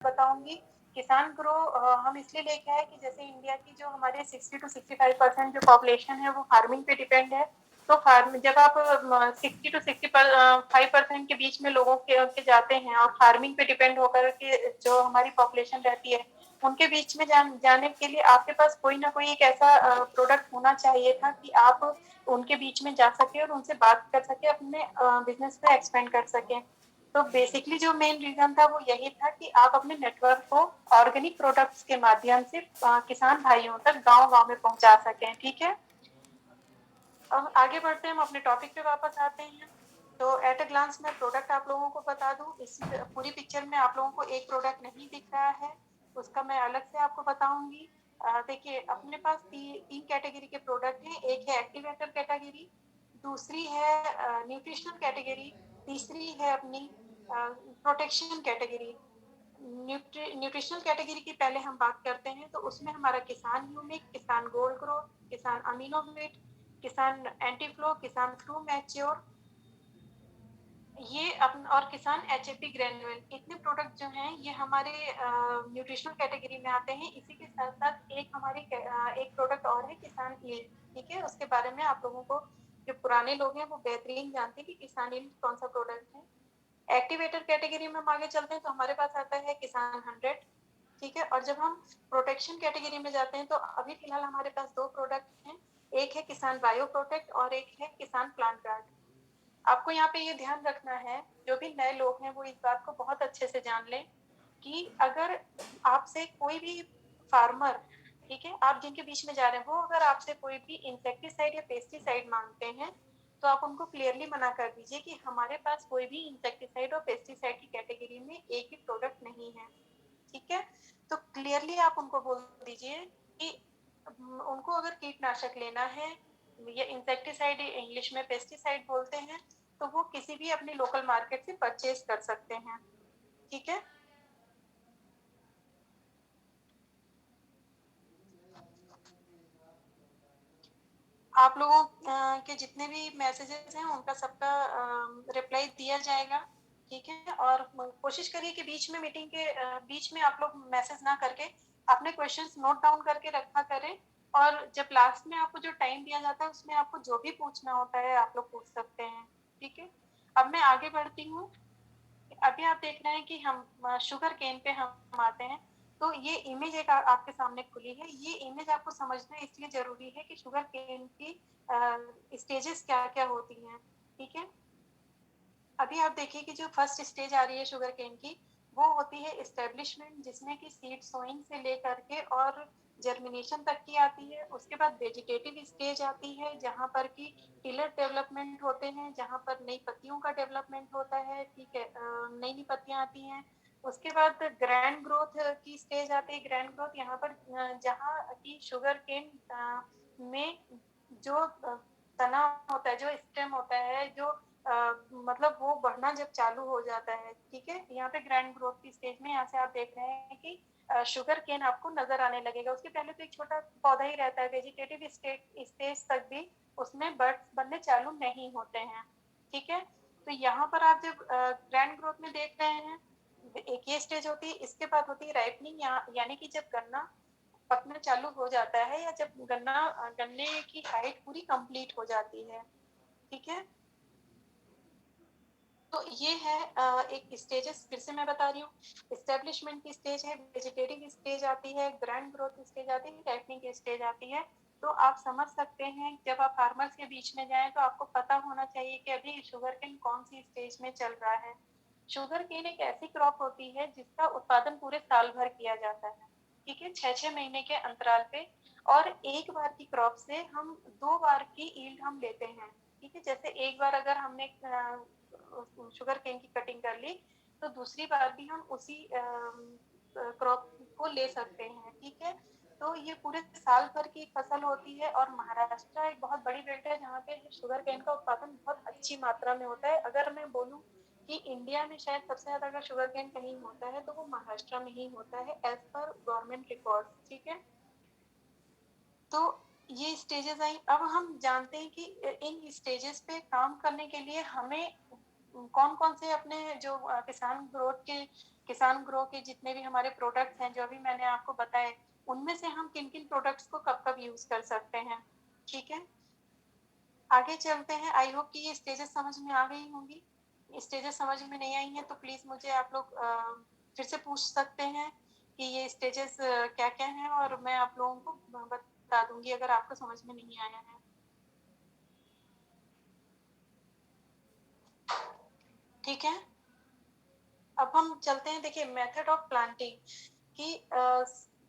बताऊंगी। किसान ग्रो हम इसलिए लेके आए कि जैसे इंडिया की जो हमारे 60 to 65% जो पॉपुलेशन है वो फार्मिंग पे डिपेंड है। तो फार्म जब आप 60 to 65% के बीच में लोगों के जाते हैं और फार्मिंग पे डिपेंड होकर के जो हमारी पॉपुलेशन रहती है उनके बीच में जाने के लिए आपके पास कोई ना कोई एक ऐसा प्रोडक्ट होना चाहिए था कि आप उनके बीच में जा सके और उनसे बात कर सके, अपने बिजनेस पे एक्सपेंड कर सके। तो बेसिकली जो मेन रीजन था वो यही था कि आप अपने नेटवर्क को ऑर्गेनिक प्रोडक्ट्स के माध्यम से किसान भाइयों तक गांव-गांव में पहुंचा सकें। ठीक है, अब आगे बढ़ते हैं, हम अपने टॉपिक पे वापस आते हैं। तो एट अ ग्लांस मैं प्रोडक्ट आप लोगों को बता दूं, इस पूरी पिक्चर में आप लोगों को एक प्रोडक्ट नहीं दिख रहा है, उसका मैं अलग से आपको बताऊंगी। देखिए अपने पास तीन कैटेगरी के प्रोडक्ट हैं। एक है एक्टिवेटर कैटेगरी, दूसरी है न्यूट्रिशनल कैटेगरी, तीसरी है अपनी प्रोटेक्शन कैटेगरी। न्यूट्रिशनल कैटेगरी की पहले हम बात करते हैं, तो उसमें हमारा किसान यूनिक, किसान गोल्ड ग्रोथ, किसान अमीनोवेट, किसान एंटीफ्लो, किसान फ्लू मैच्योर, ये और किसान एचएपी ग्रेनुअल, इतने प्रोडक्ट जो हैं ये हमारे न्यूट्रिशनल कैटेगरी में आते हैं। इसी के साथ साथ एक हमारी एक प्रोडक्ट और है किसान ईल्ड। ठीक है, उसके बारे में आप लोगों को जो पुराने लोग हैं वो बेहतरीन जानते हैं कि किसान ईल्ड कौन सा प्रोडक्ट है। एक्टिवेटर कैटेगरी में हम आगे चलते हैं तो हमारे पास आता है किसान 100। ठीक है, और जब हम प्रोटेक्शन कैटेगरी में जाते हैं तो अभी फिलहाल हमारे पास दो प्रोडक्ट हैं, एक है किसान बायो प्रोटेक्ट और एक है किसान प्लांट गार्ड। आपको यहाँ पे ये ध्यान रखना है, जो भी नए लोग हैं वो इस बात को बहुत अच्छे से जान लें कि अगर आपसे कोई भी फार्मर, ठीक है, आप जिनके बीच में जा रहे हैं, वो अगर आपसे कोई भी इंसेक्टिसाइड या पेस्टिसाइड मांगते हैं तो आप उनको क्लियरली मना कर दीजिए कि हमारे पास कोई भी इंसेक्टिसाइड और पेस्टिसाइड की कैटेगरी में एक भी प्रोडक्ट नहीं है। ठीक है, तो क्लियरली आप उनको बोल दीजिए कि उनको अगर कीटनाशक लेना है या इंसेक्टिसाइड इंग्लिश में पेस्टिसाइड बोलते हैं, तो वो किसी भी अपने लोकल मार्केट से परचेज कर सकते हैं। ठीक है, आप लोगों के जितने भी मैसेजेस हैं उनका सबका रिप्लाई दिया जाएगा। ठीक है, और कोशिश करिए कि बीच में मीटिंग के बीच में आप लोग मैसेज ना करके अपने क्वेश्चंस नोट डाउन करके रखा करें, और जब लास्ट में आपको जो टाइम दिया जाता है उसमें आपको जो भी पूछना होता है आप लोग पूछ सकते हैं। ठीक है, अब मैं आगे बढ़ती हूँ। अभी आप देख रहे हैं कि हम शुगर केन पे हम आते हैं। तो ये इमेज एक आपके सामने खुली है, ये इमेज आपको समझना इसलिए जरूरी है कि शुगर केन की स्टेजेस क्या क्या होती हैं। ठीक है, अभी आप देखिए कि जो फर्स्ट स्टेज आ रही है शुगर केन की, वो होती है एस्टेब्लिशमेंट, जिसमें कि सीड सोइंग से लेकर के और जर्मिनेशन तक की आती है। उसके बाद वेजिटेटिव स्टेज आती है जहां पर कि टिलर डेवलपमेंट होते हैं, जहां पर नई पत्तियों का डेवलपमेंट होता है। ठीक है, नई नई पत्तियां आती हैं। उसके बाद ग्रैंड ग्रोथ की स्टेज आती है। ग्रैंड ग्रोथ यहाँ पर जहाँ की शुगर केन में जो तना होता है, जो स्टेम होता है, जो मतलब वो बढ़ना जब चालू हो जाता है। ठीक है, यहाँ पे ग्रैंड ग्रोथ की स्टेज में यहाँ से आप देख रहे हैं कि शुगर केन आपको नजर आने लगेगा। उसके पहले तो एक छोटा पौधा ही रहता है। वेजिटेटिव स्टेज तक भी उसमें बर्ड्स बनने चालू नहीं होते हैं। ठीक है, तो यहाँ पर आप जब ग्रैंड ग्रोथ में देख रहे हैं, एक ये स्टेज होती है। इसके बाद होती है राइपनिंग, यानी कि जब गन्ना पकना चालू हो जाता है या जब गन्ने की हाइट पूरी कंप्लीट हो जाती है। ठीक है, तो ये है एक स्टेजेस, फिर से मैं बता रही हूँ। एस्टेब्लिशमेंट की स्टेज है, वेजिटेटिव स्टेज आती है, ग्रैंड ग्रोथ स्टेज आती है, राइपनिंग की स्टेज आती है। तो आप समझ सकते हैं जब आप फार्मर्स के बीच में जाएं तो आपको पता होना चाहिए कि अभी शुगर केन कौन सी स्टेज में चल रहा है। शुगर केन एक ऐसी क्रॉप होती है जिसका उत्पादन पूरे साल भर किया जाता है। ठीक है, 6-6 महीने के अंतराल पे, और एक बार की क्रॉप से हम 2 बार की ईल्ड हम लेते हैं। ठीक है, जैसे एक बार अगर हमने शुगर केन की कटिंग कर ली तो दूसरी बार भी हम उसी क्रॉप को ले सकते हैं। ठीक है, तो ये पूरे साल भर की फसल होती है, और महाराष्ट्र एक बहुत बड़ी बेल्ट है जहाँ पे शुगर केन का उत्पादन बहुत अच्छी मात्रा में होता है। अगर मैं बोलूँ कि इंडिया में शायद सबसे ज्यादा अगर शुगर केन कहीं होता है तो वो महाराष्ट्र में ही होता है, एज पर गवर्नमेंट रिकॉर्ड। ठीक है, तो ये स्टेजेस आई। अब हम जानते हैं कि इन स्टेजेस पे काम करने के लिए हमें कौन-कौन से अपने जो किसान ग्रो के जितने भी हमारे प्रोडक्ट्स हैं, जो भी मैंने आपको बताए, उनमें से हम किन-किन प्रोडक्ट्स को कब-कब यूज़ कर सकते हैं, ठीक है? आगे चलते हैं। आई होप कि ये स्टेजेस समझ में आ गई होंगी। स्टेजेस समझ में नहीं आई हैं तो प्लीज़ मुझे आप लोग फिर से पूछ सकते हैं कि ये स्टेजेस क्या-क्या हैं और मैं आप लोगों को बता दूँगी अगर आपको समझ में नहीं आया है। ठीक है? अब हम चलते हैं, देखिए मेथड ऑफ प्लांटिंग कि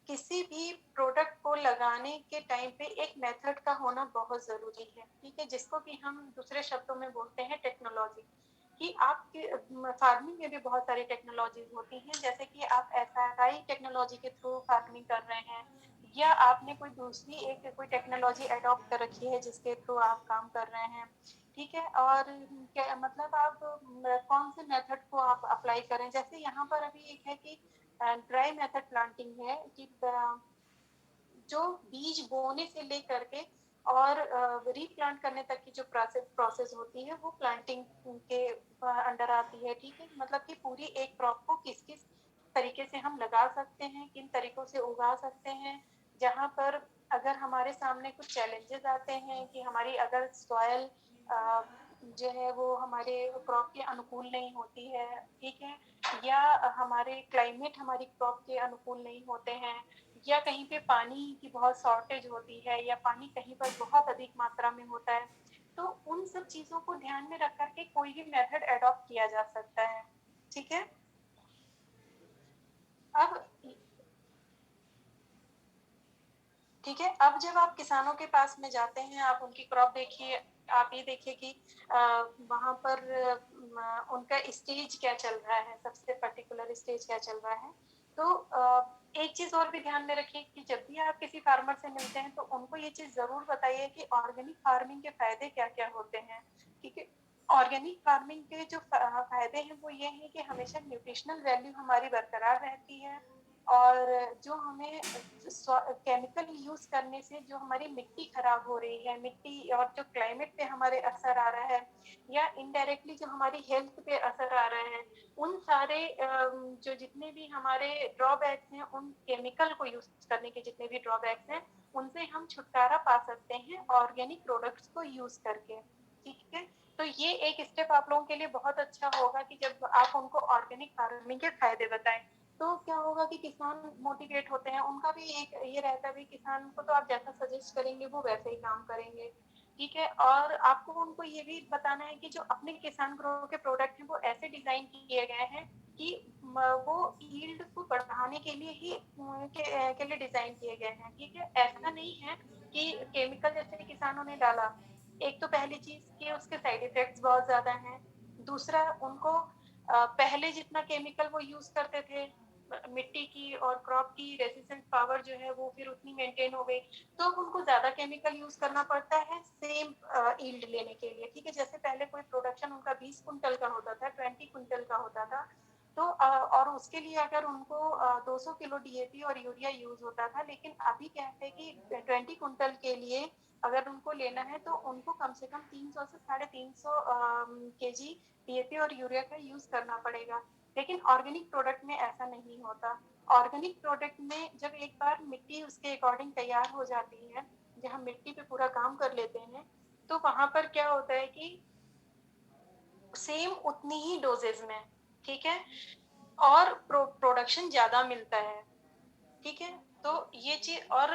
किसी भी प्रोडक्ट को लगाने के टाइम पे एक मेथड का होना बहुत ज़रूरी है, ठीक है? जिसको कि हम दूसरे शब्दों में बोलते हैं टेक्नोलॉजी। कि आपके फार्मिंग में भी बहुत सारी टेक्नोलॉजीज़ होती हैं, जैसे कि आप एसआरआई टेक्नोलॉजी के थ्रू फार्मिंग कर रहे हैं या आपने कोई दूसरी एक कोई टेक्नोलॉजी अडॉप्ट कर रखी है जिसके थ्रू आप काम कर रहे हैं, ठीक है? और क्या मतलब आप कौन से मेथड को आप अप्लाई करें? जैसे यहाँ पर अभी एक है कि ड्राई मेथड प्लांटिंग है कि जो बीज बोने से लेकर के और रीप्लांट करने तक की जो प्रोसेस होती है वो प्लांटिंग के अंडर आती है, ठीक है? मतलब कि पूरी एक क्रॉप को किस-किस तरीके से हम लगा सकते हैं, किन तरीकों से उगा सकते हैं, जहाँ पर अगर हमारे सामने कुछ चैलेंजेस आते हैं कि हमारी अगर सॉइल अ, जो है वो हमारे क्रॉप के अनुकूल नहीं होती है, ठीक है? या हमारे क्लाइमेट हमारी क्रॉप के अनुकूल नहीं होते हैं या कहीं पे पानी की बहुत शॉर्टेज होती है या पानी कहीं पर बहुत अधिक मात्रा में होता है, तो उन सब चीज़ों को ध्यान में रख कर के कोई भी मेथड एडॉप्ट किया जा सकता है, ठीक है? अब ठीक है, अब जब आप किसानों के पास में जाते हैं, आप उनकी क्रॉप देखिए, आप ये देखिए कि वहाँ पर उनका स्टेज क्या चल रहा है, सबसे पर्टिकुलर स्टेज क्या चल रहा है। तो एक चीज़ और भी ध्यान में रखिए कि जब भी आप किसी फार्मर से मिलते हैं, तो उनको ये चीज़ ज़रूर बताइए कि ऑर्गेनिक फार्मिंग के फ़ायदे क्या-क्या होते हैं, ठीक है? ऑर्गेनिक फार्मिंग के जो फ़ायदे हैं, वो ये हैं कि हमेशा न्यूट्रिशनल वैल्यू हमारी बरकरार रहती है और जो हमें केमिकल यूज़ करने से जो हमारी मिट्टी खराब हो रही है, मिट्टी और जो क्लाइमेट पे हमारे असर आ रहा है या इनडायरेक्टली जो हमारी हेल्थ पे असर आ रहा है, उन सारे जो जितने भी हमारे ड्रॉबैक्स हैं, उन केमिकल को यूज़ करने के जितने भी ड्रॉबैक्स हैं, उनसे हम छुटकारा पा सकते हैं ऑर्गेनिक प्रोडक्ट्स को यूज़ करके, ठीक है? तो ये एक स्टेप आप लोगों के लिए बहुत अच्छा होगा कि जब आप उनको ऑर्गेनिक फार्मिंग के फ़ायदे बताएँ। तो क्या होगा कि किसान मोटिवेट होते हैं, उनका भी एक ये रहता है, भाई किसान को तो आप जैसा सजेस्ट करेंगे वो वैसे ही काम करेंगे, ठीक है? और आपको उनको ये भी बताना है कि जो अपने किसान ग्रो के प्रोडक्ट हैं वो ऐसे डिज़ाइन किए गए हैं कि वो यील्ड को बढ़ाने के लिए ही के लिए डिज़ाइन किए गए हैं, ठीक है? ऐसा नहीं है कि केमिकल जैसे किसानों ने डाला, एक तो पहली चीज़ कि उसके साइड इफ़ेक्ट्स बहुत ज़्यादा हैं, दूसरा उनको पहले जितना केमिकल वो यूज़ करते थे, मिट्टी की और क्रॉप की रेजिस्टेंस पावर जो है वो फिर उतनी मेंटेन हो गई, तो अब उनको ज़्यादा केमिकल यूज़ करना पड़ता है सेम यील्ड लेने के लिए, ठीक है? जैसे पहले कोई प्रोडक्शन उनका 20 क्विंटल का होता था, 20 क्विंटल का होता था, तो और उसके लिए अगर उनको 200 किलो डीएपी और यूरिया यूज़ होता था, लेकिन अभी क्या है कि 20 क्विंटल के लिए अगर उनको लेना है तो उनको कम से कम 300 से 350 केजी डीएपी और यूरिया का यूज़ करना पड़ेगा। लेकिन ऑर्गेनिक प्रोडक्ट में ऐसा नहीं होता। ऑर्गेनिक प्रोडक्ट में जब एक बार मिट्टी उसके अकॉर्डिंग तैयार हो जाती है, जब हम मिट्टी पे पूरा काम कर लेते हैं, तो वहाँ पर क्या होता है कि सेम उतनी ही डोजेज़ में, ठीक है? और प्रोडक्शन ज़्यादा मिलता है। ठीक है? तो ये चीज़ और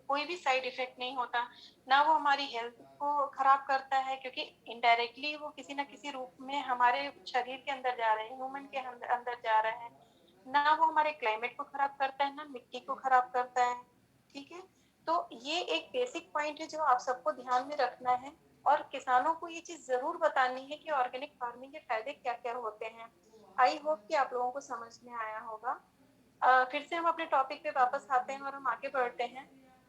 कोई भी साइड इफ़ेक्ट नहीं होता, ना वो हमारी हेल्थ को खराब करता है क्योंकि इनडायरेक्टली वो किसी न किसी रूप में हमारे शरीर के अंदर जा रहे हैं, ह्यूमन के अंदर जा रहे हैं। ना वो हमारे क्लाइमेट को खराब करता है, ना मिट्टी को खराब करता है, ठीक है? तो ये एक बेसिक पॉइंट है जो आप सबको ध्यान में रखना है और किसानों को ये चीज़ ज़रूर बतानी है कि ऑर्गेनिक फार्मिंग के फ़ायदे क्या-क्या होते हैं। आई होप कि आप लोगों को समझ में आया होगा। फिर से हम अपने टॉपिक पे वापस आते हैं और हम आगे बढ़ते हैं,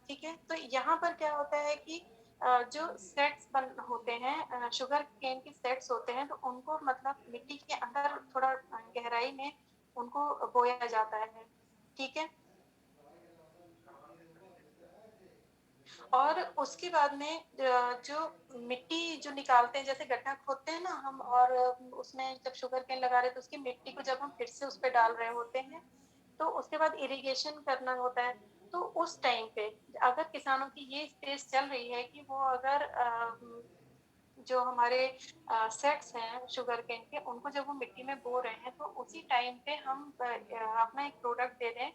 ठीक है? तो यहाँ पर क्या होता है कि जो सेट्स बन होते हैं शुगर केन के सेट्स होते हैं, तो उनको मतलब मिट्टी के अंदर थोड़ा गहराई में उनको बोया जाता है, ठीक है? और उसके बाद में जो मिट्टी जो निकालते हैं, जैसे गड्ढा खोदते हैं ना हम, और उसमें जब शुगर केन लगा रहे हैं तो उसकी मिट्टी को जब हम फिर से उस पे डाल रहे होते हैं, तो उसके बाद इरिगेशन करना होता है। तो उस टाइम पे अगर किसानों की ये स्टेज चल रही है कि वो अगर जो हमारे सेट्स हैं शुगर केन के, उनको जब वो मिट्टी में बो रहे हैं, तो उसी टाइम पे हम अपना एक प्रोडक्ट दे दें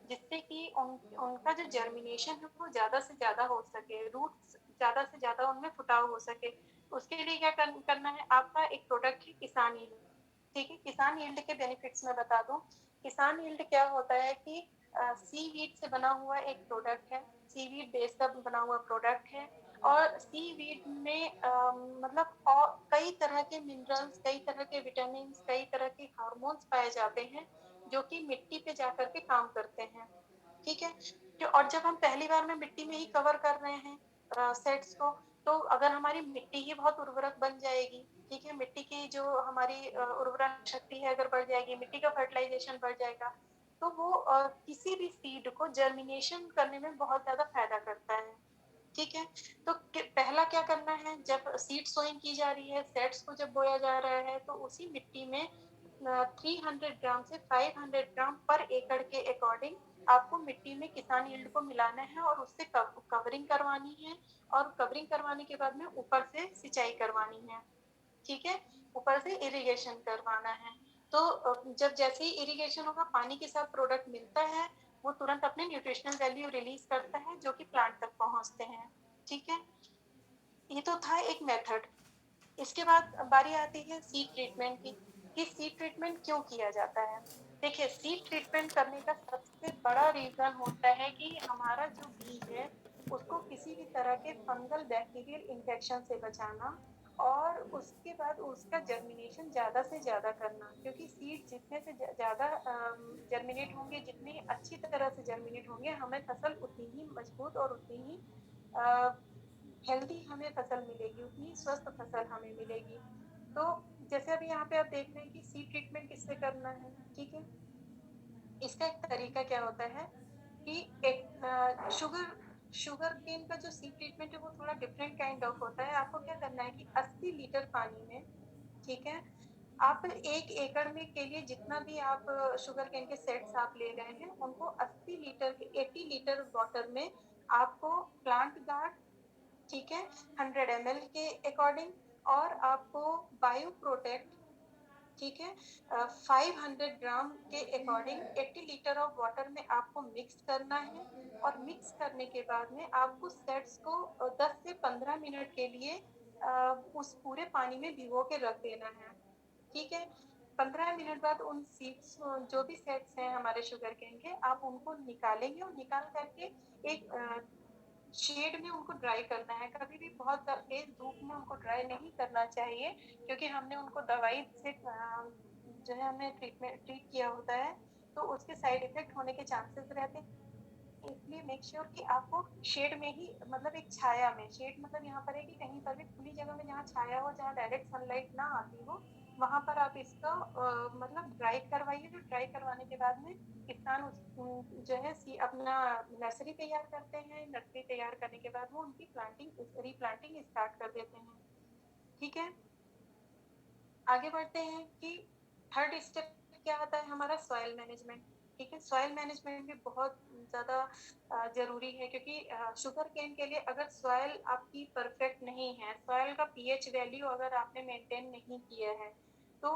जिससे कि उनका जो जर्मिनेशन है वो ज्यादा से ज्यादा हो सके, रूट्स ज्यादा से ज्यादा उनमें फुटाव हो सके। उसके लिए क्या करना है, आपका एक प्रोडक्ट है किसान यील्ड। ठीक है, किसान यील्ड के बेनिफिट्स मैं बता दूं। किसान यील्ड क्या होता है कि सी वीड से बना हुआ एक प्रोडक्ट है, सी वीड बेस का बना हुआ प्रोडक्ट है। और सी वीड में मतलब और कई तरह के मिनरल्स, कई तरह के विटामिन, कई तरह के हार्मोन्स पाए जाते हैं जो कि मिट्टी पे जाकर के काम करते हैं। ठीक है, जो और जब हम पहली बार में मिट्टी में ही कवर कर रहे हैं सेट्स को, तो अगर हमारी मिट्टी ही बहुत उर्वरक बन जाएगी, ठीक है, मिट्टी की जो हमारी उर्वरक शक्ति है अगर बढ़ जाएगी, मिट्टी का फर्टिलाइजेशन बढ़ जाएगा, तो वो किसी भी सीड को जर्मिनेशन करने में बहुत ज्यादा फायदा करता है। ठीक है, तो पहला क्या करना है, जब सीड सोइंग की जा रही है, सेट्स को जब बोया जा रहा है, तो उसी मिट्टी में 300 ग्राम से 500 ग्राम पर एकड़ के अकॉर्डिंग आपको मिट्टी में किसान यील्ड को मिलाना है और उससे कवरिंग करवानी है। और कवरिंग करवाने के बाद में ऊपर से सिंचाई करवानी है। ठीक है, ऊपर से इरिगेशन करवाना है। तो जब जैसे ही इरिगेशन होगा, पानी के साथ प्रोडक्ट मिलता है, वो तुरंत अपने न्यूट्रिशनल वैल्यू रिलीज करता है जो कि प्लांट तक पहुंचते हैं। ठीक है, ये तो था एक मेथड। इसके बाद बारी आती है सीड ट्रीटमेंट की, कि सीड ट्रीटमेंट क्यों किया जाता है। देखिए, सीड ट्रीटमेंट करने का सबसे बड़ा रीजन होता है कि हमारा जो बीज है उसको किसी भी तरह के फंगल बैक्टीरियल इन्फेक्शन से बचाना, और उसके बाद उसका जर्मिनेशन ज्यादा से ज्यादा करना, क्योंकि सीड जितने से ज्यादा जर्मिनेट होंगे, जितनी अच्छी तरह से जर्मिनेट होंगे, हमें फसल उतनी ही मजबूत और उतनी ही हेल्दी हमें फसल मिलेगी, उतनी स्वस्थ फसल हमें मिलेगी। तो जैसे अभी यहाँ पे आप देख रहे हैं कि सीड ट्रीटमेंट किससे करना है। ठीक है, इसका एक तरीका क्या होता है कि एक शुगर केन का जो सीड ट्रीटमेंट है वो थोड़ा डिफरेंट काइंड ऑफ होता है। आपको क्या करना है कि 80 लीटर पानी में, ठीक है, आप 1 एकड़ में के लिए जितना भी आप शुगर केन के सेट्स आप ले रहे हैं, उनको 80 लीटर वाटर में आपको प्लांट गार्ड, ठीक है, 100 ml के अकॉर्डिंग, और आपको बायो प्रोटेक्ट, ठीक है, 500 ग्राम के अकॉर्डिंग 80 लीटर ऑफ वाटर में आपको मिक्स करना है। और मिक्स करने के बाद में आपको सेट्स को 10 से 15 मिनट के लिए उस पूरे पानी में भिगो के रख देना है। ठीक है, 15 मिनट बाद उन सीड्स, जो भी सेट्स हैं हमारे शुगर केन के, आप उनको निकालेंगे और निकाल करके एक शेड में उनको ड्राई करना है। कभी भी बहुत तेज धूप में उनको ड्राई नहीं करना चाहिए, क्योंकि हमने उनको दवाई से जो है हमने ट्रीट किया होता है, तो उसके साइड इफेक्ट होने के चांसेस रहते हैं। इसलिए मेक श्योर कि आपको शेड में ही, मतलब एक छाया में, शेड मतलब यहाँ पर है कि कहीं पर भी खुली जगह में जहाँ छाया हो, जहाँ डायरेक्ट सनलाइट ना आती हो, वहां पर आप इसका मतलब ड्राई करवाइए। तो ड्राई करवाने के बाद में किसान जो है अपना नर्सरी तैयार करते हैं। नर्सरी तैयार करने के बाद वो उनकी प्लांटिंग, रीप्लांटिंग स्टार्ट कर देते हैं। ठीक है, आगे बढ़ते हैं कि थर्ड स्टेप क्या आता है हमारा, सॉइल मैनेजमेंट। ठीक है, सॉइल मैनेजमेंट भी बहुत ज्यादा जरूरी है, क्योंकि शुगर केन के लिए अगर सॉइल आपकी परफेक्ट नहीं है, सॉइल का पीएच वैल्यू अगर आपने मेंटेन नहीं किया है, तो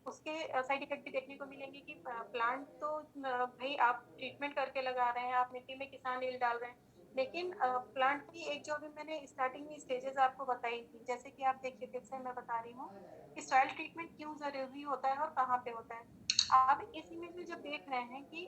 उसके साइड इफेक्ट भी देखने को मिलेंगे कि प्लांट तो भाई आप ट्रीटमेंट करके लगा रहे हैं, आप मिट्टी में किसान ईल डाल रहे हैं, लेकिन प्लांट की एक जो अभी मैंने स्टार्टिंग में स्टेजेस आपको बताई थी, जैसे कि आप देखिए, फिर से मैं बता रही हूँ कि सॉइल ट्रीटमेंट क्यों जरूरी होता है और कहाँ पे होता है। आप इस इमेज में जब देख रहे हैं कि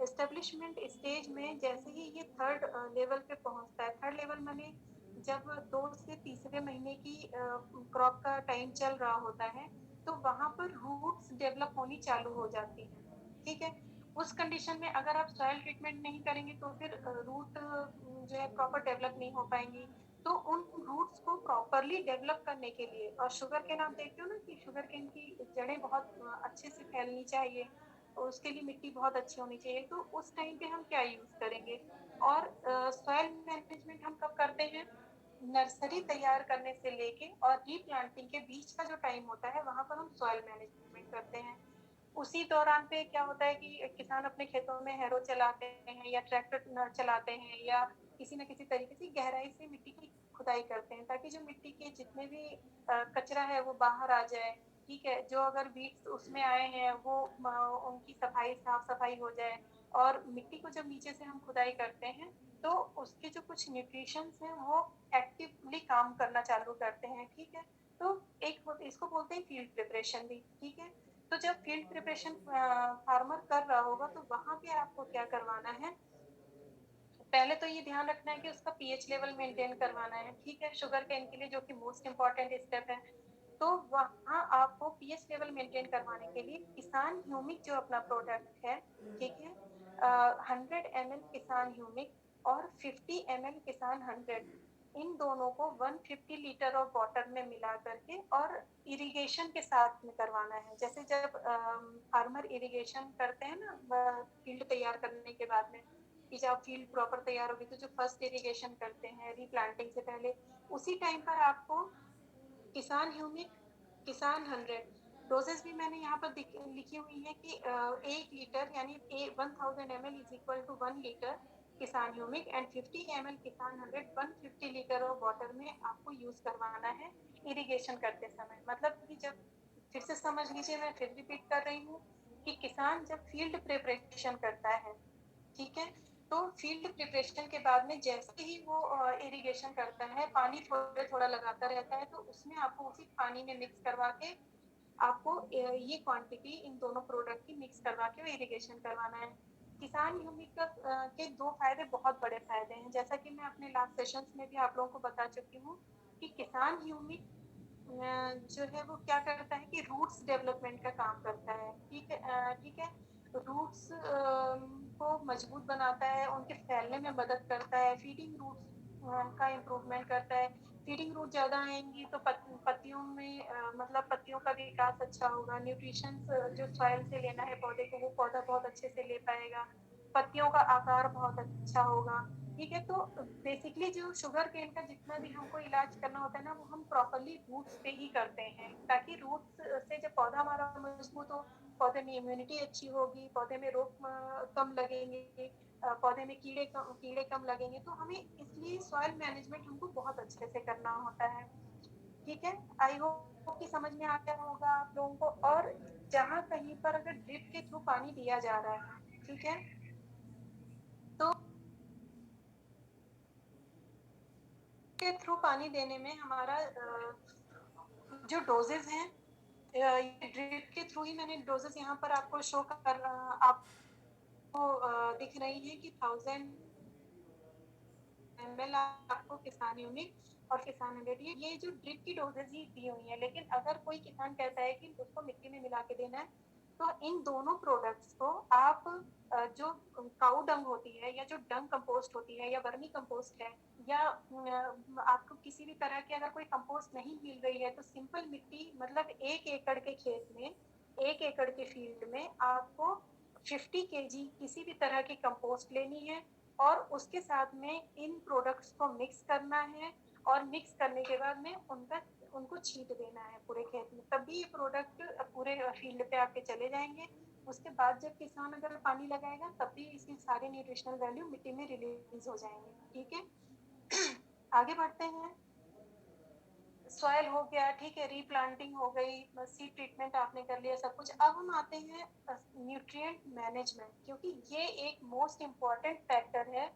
एस्टेब्लिशमेंट स्टेज में जैसे ही ये थर्ड लेवल पे पहुंचता है, थर्ड लेवल मैंने जब 2 से तीसरे महीने की क्रॉप का टाइम चल रहा होता है, तो वहां पर रूट्स डेवलप होनी चालू हो जाती है। ठीक है, उस कंडीशन में अगर आप सॉइल ट्रीटमेंट नहीं करेंगे तो फिर रूट जो है प्रॉपर डेवलप नहीं हो पाएंगी। तो उन रूट्स को प्रॉपरली डेवलप करने के लिए, और शुगर केन आप देखते हो ना कि शुगर केन की जड़ें बहुत अच्छे से फैलनी चाहिए, उसके लिए मिट्टी बहुत अच्छी होनी चाहिए। तो उस टाइम पे हम क्या यूज करेंगे? और सॉइल मैनेजमेंट हम कब करते हैं? नर्सरी तैयार करने से लेके और रीप्लांटिंग के बीच का जो टाइम होता है, वहां पर हम सॉइल मैनेजमेंट करते हैं। उसी दौरान पे क्या होता है कि किसान अपने खेतों में हैरो चलाते हैं या ट्रैक्टर चलाते हैं या किसी न किसी तरीके से गहराई से मिट्टी की खुदाई करते हैं, ताकि जो मिट्टी के जितने भी कचरा है वो बाहर आ जाए। ठीक है, जो अगर वीड्स उसमें आए हैं वो उनकी सफाई, साफ सफाई हो जाए। और मिट्टी को जब नीचे से हम खुदाई करते हैं तो उसके जो कुछ न्यूट्रिशंस हैं वो एक्टिवली काम करना चालू करते हैं। ठीक है, तो एक इसको बोलते हैं फील्ड प्रिपरेशन भी। ठीक है, तो जब फील्ड प्रिपरेशन फार्मर कर रहा होगा तो वहां पे आपको क्या करवाना है? पहले तो ये ध्यान रखना है कि उसका पीएच लेवल मेंटेन करवाना है। ठीक है, शुगर केन के लिए जो कि मोस्ट इम्पॉर्टेंट स्टेप है। तो वहाँ आपको पीएच लेवल मेंटेन करवाने के लिए किसान ह्यूमिक जो अपना प्रोडक्ट है, ठीक है, 100 ml किसान ह्यूमिक और 50 ml किसान 100, इन दोनों को 150 लीटर ऑफ वाटर में मिला करके और इरिगेशन के साथ में करवाना है। जैसे जब फार्मर इरिगेशन करते हैं ना फील्ड तैयार करने के बाद में, कि जब फील्ड प्रॉपर तैयार होगी तो जो फर्स्ट इरिगेशन करते हैं रीप्लांटिंग से पहले, उसी टाइम पर आपको किसान ह्यूमिक, किसान 100 डोजेस भी मैंने यहाँ पर लिखी हुई है कि 1 लीटर यानी 1000 ml is equal to 1 litre Kisan humic and 50 ml किसान 100 150 लीटर ऑफ वाटर में आपको यूज करवाना है इरिगेशन करते समय। मतलब कि जब, फिर से समझ लीजिए, मैं फिर रिपीट कर रही हूँ कि किसान जब फील्ड प्रिपरेशन करता है, ठीक है, तो फील्ड प्रिपरेशन के बाद में जैसे ही वो इरिगेशन करता है, पानी थोड़ा थोड़ा लगाता रहता है, तो उसमें आपको उसी पानी में मिक्स करवा के आपको ये क्वांटिटी इन दोनों प्रोडक्ट की मिक्स करवा के इरिगेशन करवाना है। किसान ह्यूमिक के दो फायदे, बहुत बड़े फायदे हैं, जैसा कि मैं अपने लास्ट सेशंस में भी आप लोगों को बता चुकी हूँ कि किसान ह्यूमिक जो है वो क्या करता है कि रूट्स डेवलपमेंट का काम करता है। ठीक है, ठीक है, रूट्स को मजबूत बनाता है, उनके फैलने में मदद करता है, फीडिंग रूट्स का इम्प्रूवमेंट करता है। फीडिंग रूट ज्यादा आएंगी तो पत्तियों में मतलब पत्तियों का विकास अच्छा होगा, न्यूट्रिशन जो सॉइल से लेना है पौधे को वो पौधा बहुत अच्छे से ले पाएगा, पत्तियों का आकार बहुत अच्छा होगा। ठीक है, तो बेसिकली जो शुगर केन का जितना भी हमको इलाज करना होता है ना, वो हम प्रॉपरली रूट्स पे ही करते हैं, ताकि रूट्स से जब पौधा हमारा मजबूत हो, पौधे में इम्यूनिटी अच्छी होगी, पौधे में रोग कम लगेंगे, पौधे में कीड़े कम लगेंगे। तो हमें इसलिए सॉइल मैनेजमेंट हमको बहुत अच्छे से करना होता है। ठीक है, आई होप कि समझ में आ गया होगा आप लोगों को। और जहाँ कहीं पर अगर ड्रिप के थ्रू पानी दिया जा रहा है, ठीक है, तो के थ्रू पानी देने में हमारा जो डोजेज हैं, ये ड्रिप के थ्रू ही मैंने डोजेस यहाँ पर आपको शो कर आपको दिख रही है कि 1000 ml आपको किसान यूनिक और किसान 100, ये जो ड्रिप की डोजेज ही दी हुई है। लेकिन अगर कोई किसान कहता है कि उसको मिट्टी में मिला के देना है, तो इन दोनों प्रोडक्ट्स को आप जो काऊ डंग होती है या जो डंग कंपोस्ट होती है या वर्मी कंपोस्ट है, या आपको किसी भी तरह की अगर कोई कंपोस्ट नहीं मिल रही है, तो सिंपल मिट्टी, मतलब 1 एकड़ के खेत में, 1 एकड़ के फील्ड में आपको 50 kg किसी भी तरह की कंपोस्ट लेनी है और उसके साथ में इन प्रोडक्ट्स को मिक्स करना है। और मिक्स करने के बाद में उनको छींट देना है पूरे खेत में, तभी ये प्रोडक्ट पूरे फील्ड पे आपके चले जाएंगे। उसके बाद जब किसान अगर पानी लगाएगा तब भी इसकी सारी न्यूट्रिशनल वैल्यू मिट्टी में रिलीज हो जाएंगे। ठीक है, आगे बढ़ते हैं। सॉइल हो गया, ठीक है, रीप्लांटिंग हो गई, सीड ट्रीटमेंट आपने कर लिया, सब कुछ। अब हम आते हैं न्यूट्रिएंट मैनेजमेंट, क्योंकि ये एक मोस्ट इम्पॉर्टेंट फैक्टर है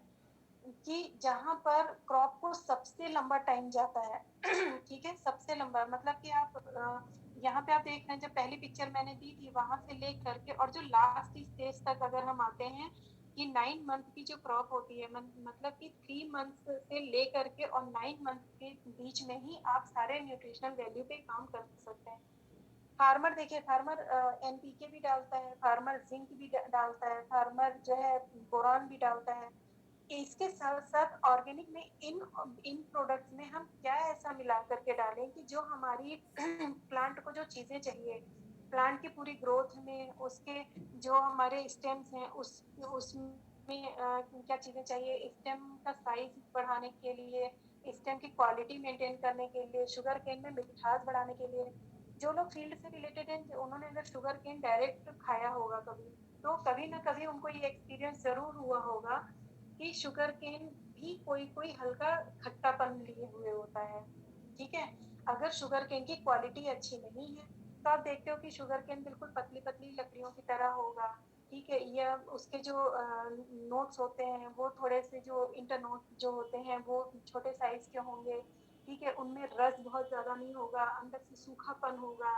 कि जहां पर क्रॉप को सबसे लंबा टाइम जाता है। ठीक है, सबसे लंबा, मतलब कि आप यहाँ पे आप देख रहे हैं, जब पहली पिक्चर मैंने दी थी वहां से ले करके और जो लास्ट स्टेज तक अगर हम आते हैं कि 9 मंथ की जो क्रॉप होती है, मतलब कि 3 मंथ से ले करके और 9 मंथ के बीच में ही आप सारे न्यूट्रिशनल वैल्यू पे काम कर सकते हैं। फार्मर देखिए, फार्मर एनपीके भी डालता है, फार्मर जिंक भी डालता है, फार्मर जो है बोरान भी डालता है। इसके साथ साथ ऑर्गेनिक में इन इन प्रोडक्ट्स में हम क्या ऐसा मिला करके डालें कि जो हमारी प्लांट को जो चीजें चाहिए, प्लांट की पूरी ग्रोथ में, उसके जो हमारे स्टेम्स हैं उसमें क्या चीज़ें चाहिए, स्टेम का साइज बढ़ाने के लिए, स्टेम की क्वालिटी मेंटेन करने के लिए, शुगर केन में मिठास बढ़ाने के लिए। जो लोग फील्ड से रिलेटेड हैं, उन्होंने अगर शुगर केन डायरेक्ट खाया होगा कभी, तो कभी ना कभी उनको ये एक्सपीरियंस ज़रूर हुआ होगा कि शुगर केन भी कोई हल्का खट्टापन लिए हुए होता है, ठीक है? अगर शुगर केन की क्वालिटी अच्छी नहीं है, तो आप देखते हो कि शुगर केन बिल्कुल पतली-पतली लकड़ियों की तरह होगा, ठीक है? या उसके जो नोट्स होते हैं, वो थोड़े-से जो इंटरनोट जो होते हैं, वो छोटे साइज़ के होंगे, ठीक है? उनमें रस बहुत ज़्यादा नहीं होगा, अंदर से सूखापन होगा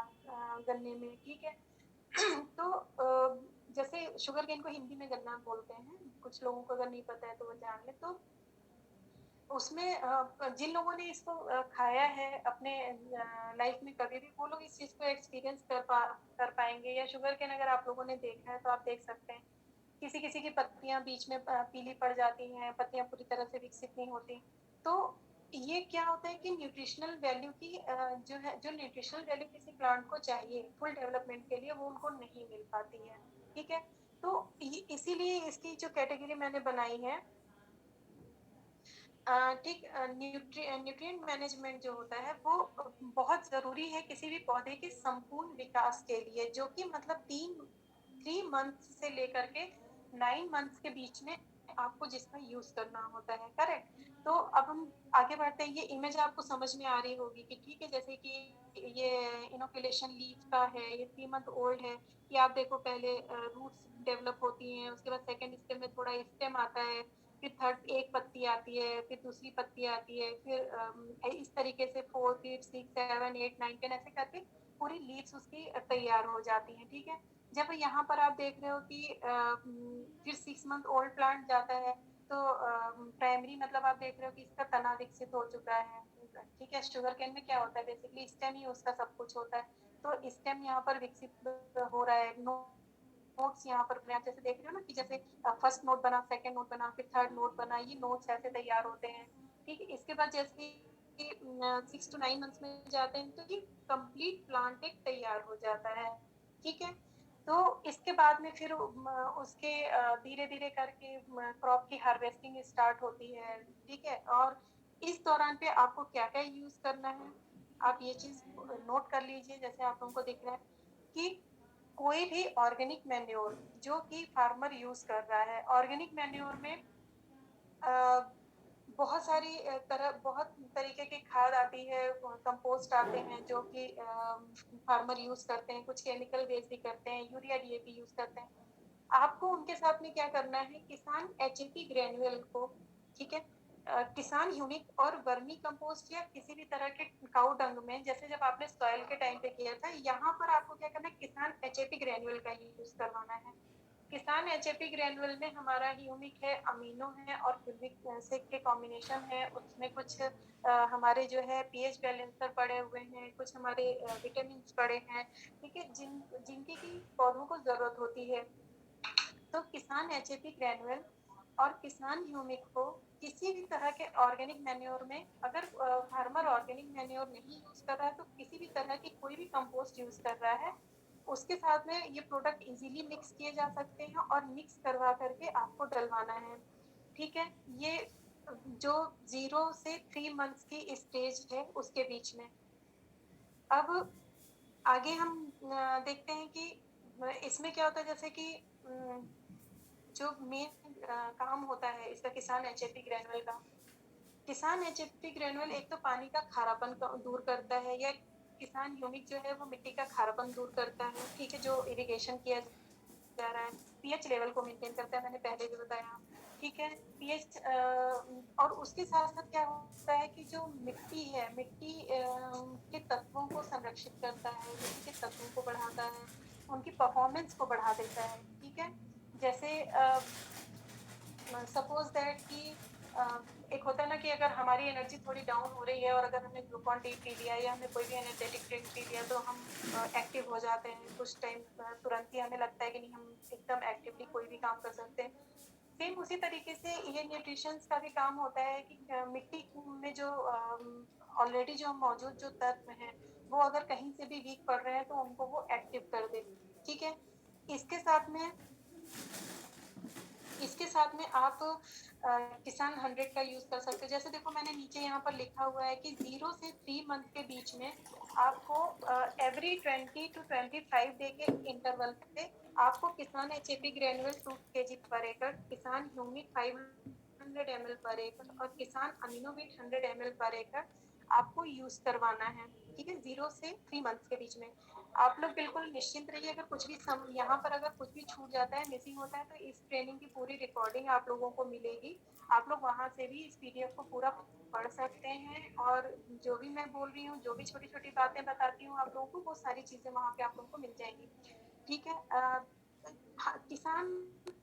गन्ने में, ठीक है? तो जैसे शुगर केन को हिंदी में गन्ना बोलते हैं, कुछ लोगों को अगर नहीं पता है तो वो जान लें। तो उसमें जिन लोगों ने इसको खाया है अपने लाइफ में कभी भी, वो लोग इस चीज़ को एक्सपीरियंस कर पाएँगे। या शुगर केन अगर आप लोगों ने देखा है तो आप देख सकते हैं, किसी-किसी की पत्तियाँ बीच में पीली पड़ जाती हैं, पत्तियाँ पूरी तरह से विकसित नहीं होती। तो ये क्या होता है कि न्यूट्रिशनल वैल्यू की जो न्यूट्रिशनल वैल्यू किसी प्लांट को चाहिए फुल डेवलपमेंट के लिए, वो उनको नहीं मिल पाती है, ठीक है? तो इसीलिए इसकी जो कैटेगरी मैंने बनाई है, ठीक, न्यूट्रिएंट मैनेजमेंट जो होता है वो बहुत ज़रूरी है किसी भी पौधे के संपूर्ण विकास के लिए, जो कि मतलब 3 मंथ्स से लेकर के 9 मंथ्स के बीच में आपको जिसका यूज़ करना होता है, करेक्ट? तो अब हम आगे बढ़ते हैं, ये इमेज आपको समझ में आ रही होगी कि ठीक है, जैसे कि ये इनोकुलेशन लीफ का है, ये 3 मंथ ओल्ड है, कि आप देखो पहले रूट्स डेवलप होती हैं, उसके बाद सेकंड स्टेम में थोड़ा स्टेम आता है, फिर थर्ड एक पत्ती आती है, फिर दूसरी पत्ती आती है, फिर इस तरीके से 4, फिर 6, 7, 8, 9, 10 ऐसे करके पूरी लीव्स उसकी तैयार हो जाती हैं, ठीक है? जब यहाँ पर आप देख रहे हो कि फिर 6 मंथ ओल्ड प्लांट जाता है, तो प्राइमरी मतलब आप देख रहे हो कि इसका तना विकसित हो चुका है, ठीक है? शुगर केन में क्या होता है, बेसिकली स्टेम ही उसका सब कुछ होता है। तो स्टेम यहाँ पर विकसित हो रहा है, नोट्स यहाँ पर आप जैसे देख रहे हो ना कि जैसे फर्स्ट नोट बना, सेकंड नोट बना, फिर थर्ड नोट बना, ये नोट्स ऐसे तैयार होते हैं, ठीक है? इसके बाद जैसे 6 to 9 मंथ्स में जाते हैं, तो ये कंप्लीट प्लांट एक तैयार हो जाता है, ठीक है? तो इसके बाद में फिर उसके धीरे-धीरे करके क्रॉप की हार्वेस्टिंग स्टार्ट होती है, ठीक है? और इस दौरान पे आपको क्या-क्या यूज़ करना है, आप ये चीज़ नोट कर लीजिए। जैसे आप लोगों को दिख रहा है कि कोई भी ऑर्गेनिक मैन्योर जो कि फार्मर यूज़ कर रहा है, ऑर्गेनिक मैन्योर में अ, बहुत सारी बहुत तरीके की खाद आती है, कंपोस्ट आते हैं जो कि फार्मर यूज़ करते हैं, कुछ केमिकल बेस भी करते हैं, यूरिया, डीएपी यूज़ करते हैं। आपको उनके साथ में क्या करना है, किसान एचएपी ग्रैन्युअल को, ठीक है? किसान ह्यूमिक और वर्मी कंपोस्ट या किसी भी तरह के काऊ डंग में, जैसे जब आपने सॉइल के टाइम पे किया था, यहाँ पर आपको क्या करना है, किसान एचएपी ग्रैन्युअल का ही यूज़ करवाना है। किसान एचएपी ग्रैन्युअल में हमारा ह्यूमिक है, अमीनो है और फ्यूमिक एसिड के कॉम्बिनेशन है, उसमें कुछ हमारे जो है पीएच बैलेंसर पड़े हुए हैं, कुछ हमारे विटामिन पड़े हैं, ठीक है? जिनकी की पौधों को ज़रूरत होती है। तो किसान एचएपी ग्रैन्युअल और किसान ह्यूमिक को किसी भी तरह के ऑर्गेनिक मैन्योर में, अगर फार्मर ऑर्गेनिक मैन्योर नहीं यूज कर रहा है, तो किसी भी तरह की कोई भी कंपोस्ट यूज कर रहा है, उसके साथ में ये प्रोडक्ट इजीली मिक्स किए जा सकते हैं और मिक्स करवा करके आपको डलवाना है, ठीक है? ये जो 0 से 3 मंथ्स की स्टेज है उसके बीच में। अब आगे हम देखते हैं कि इसमें क्या होता है, जैसे कि जो मेन काम होता है इसका, किसान एचएपी ग्रैनुअल का। किसान एचएपी ग्रैनुअल एक तो पानी का खारापन दूर करता है, या किसान ह्यूमिक जो है वो मिट्टी का खारापन दूर करता है, ठीक है? जो इरिगेशन किया जा रहा है, पीएच लेवल को मेंटेन करता है, मैंने पहले भी बताया, ठीक है? पीएच और उसके साथ-साथ क्या होता है कि जो मिट्टी है, मिट्टी के तत्वों को संरक्षित करता है, मिट्टी के तत्वों को बढ़ाता है, उनकी परफॉर्मेंस को बढ़ा देता है, ठीक है? जैसे सपोज दैट कि अ, एक होता है ना कि अगर हमारी एनर्जी थोड़ी डाउन हो रही है और अगर हमने ग्लूकॉन डी पी लिया या हमने कोई भी एनर्जेटिक ड्रिंक पी लिया, तो हम एक्टिव हो जाते हैं कुछ टाइम, तुरंत ही हमें लगता है कि नहीं, हम एकदम एक्टिवली कोई भी काम कर सकते हैं। सेम उसी तरीके से ये न्यूट्रिशंस का भी काम होता है कि मिट्टी में जो ऑलरेडी जो मौजूद जो तत्व हैं, वो अगर कहीं से भी वीक पड़ रहे हैं तो उनको वो एक्टिव कर दे। ठीक है, इसके साथ में आप किसान 100 का यूज कर सकते हैं। जैसे देखो मैंने नीचे यहाँ पर लिखा हुआ है कि 0 से 3 मंथ के बीच में आपको एवरी 20 to 25 डे के इंटरवल पे आपको किसान HAP ग्रेनुअल 2 kg पर एकड़, किसान ह्यूमिक 500 ml पर एकड़ और किसान अमीनोविट 100 ml पर एकड़ आपको यूज करवाना है। ठीक है, 0 से 3 मंथ के बीच में आप लोग बिल्कुल निश्चिंत रहिए। अगर कुछ भी यहाँ पर अगर कुछ भी छूट जाता है, मिसिंग होता है, तो इस ट्रेनिंग की पूरी रिकॉर्डिंग आप लोगों को मिलेगी। आप लोग वहां से भी इस PDF को पूरा पढ़ सकते हैं और जो भी मैं बोल रही हूँ, जो भी छोटी छोटी बातें बताती हूँ आप लोगों को, वो सारी चीजें वहां पे आप लोगों को मिल जाएंगी। ठीक है, किसान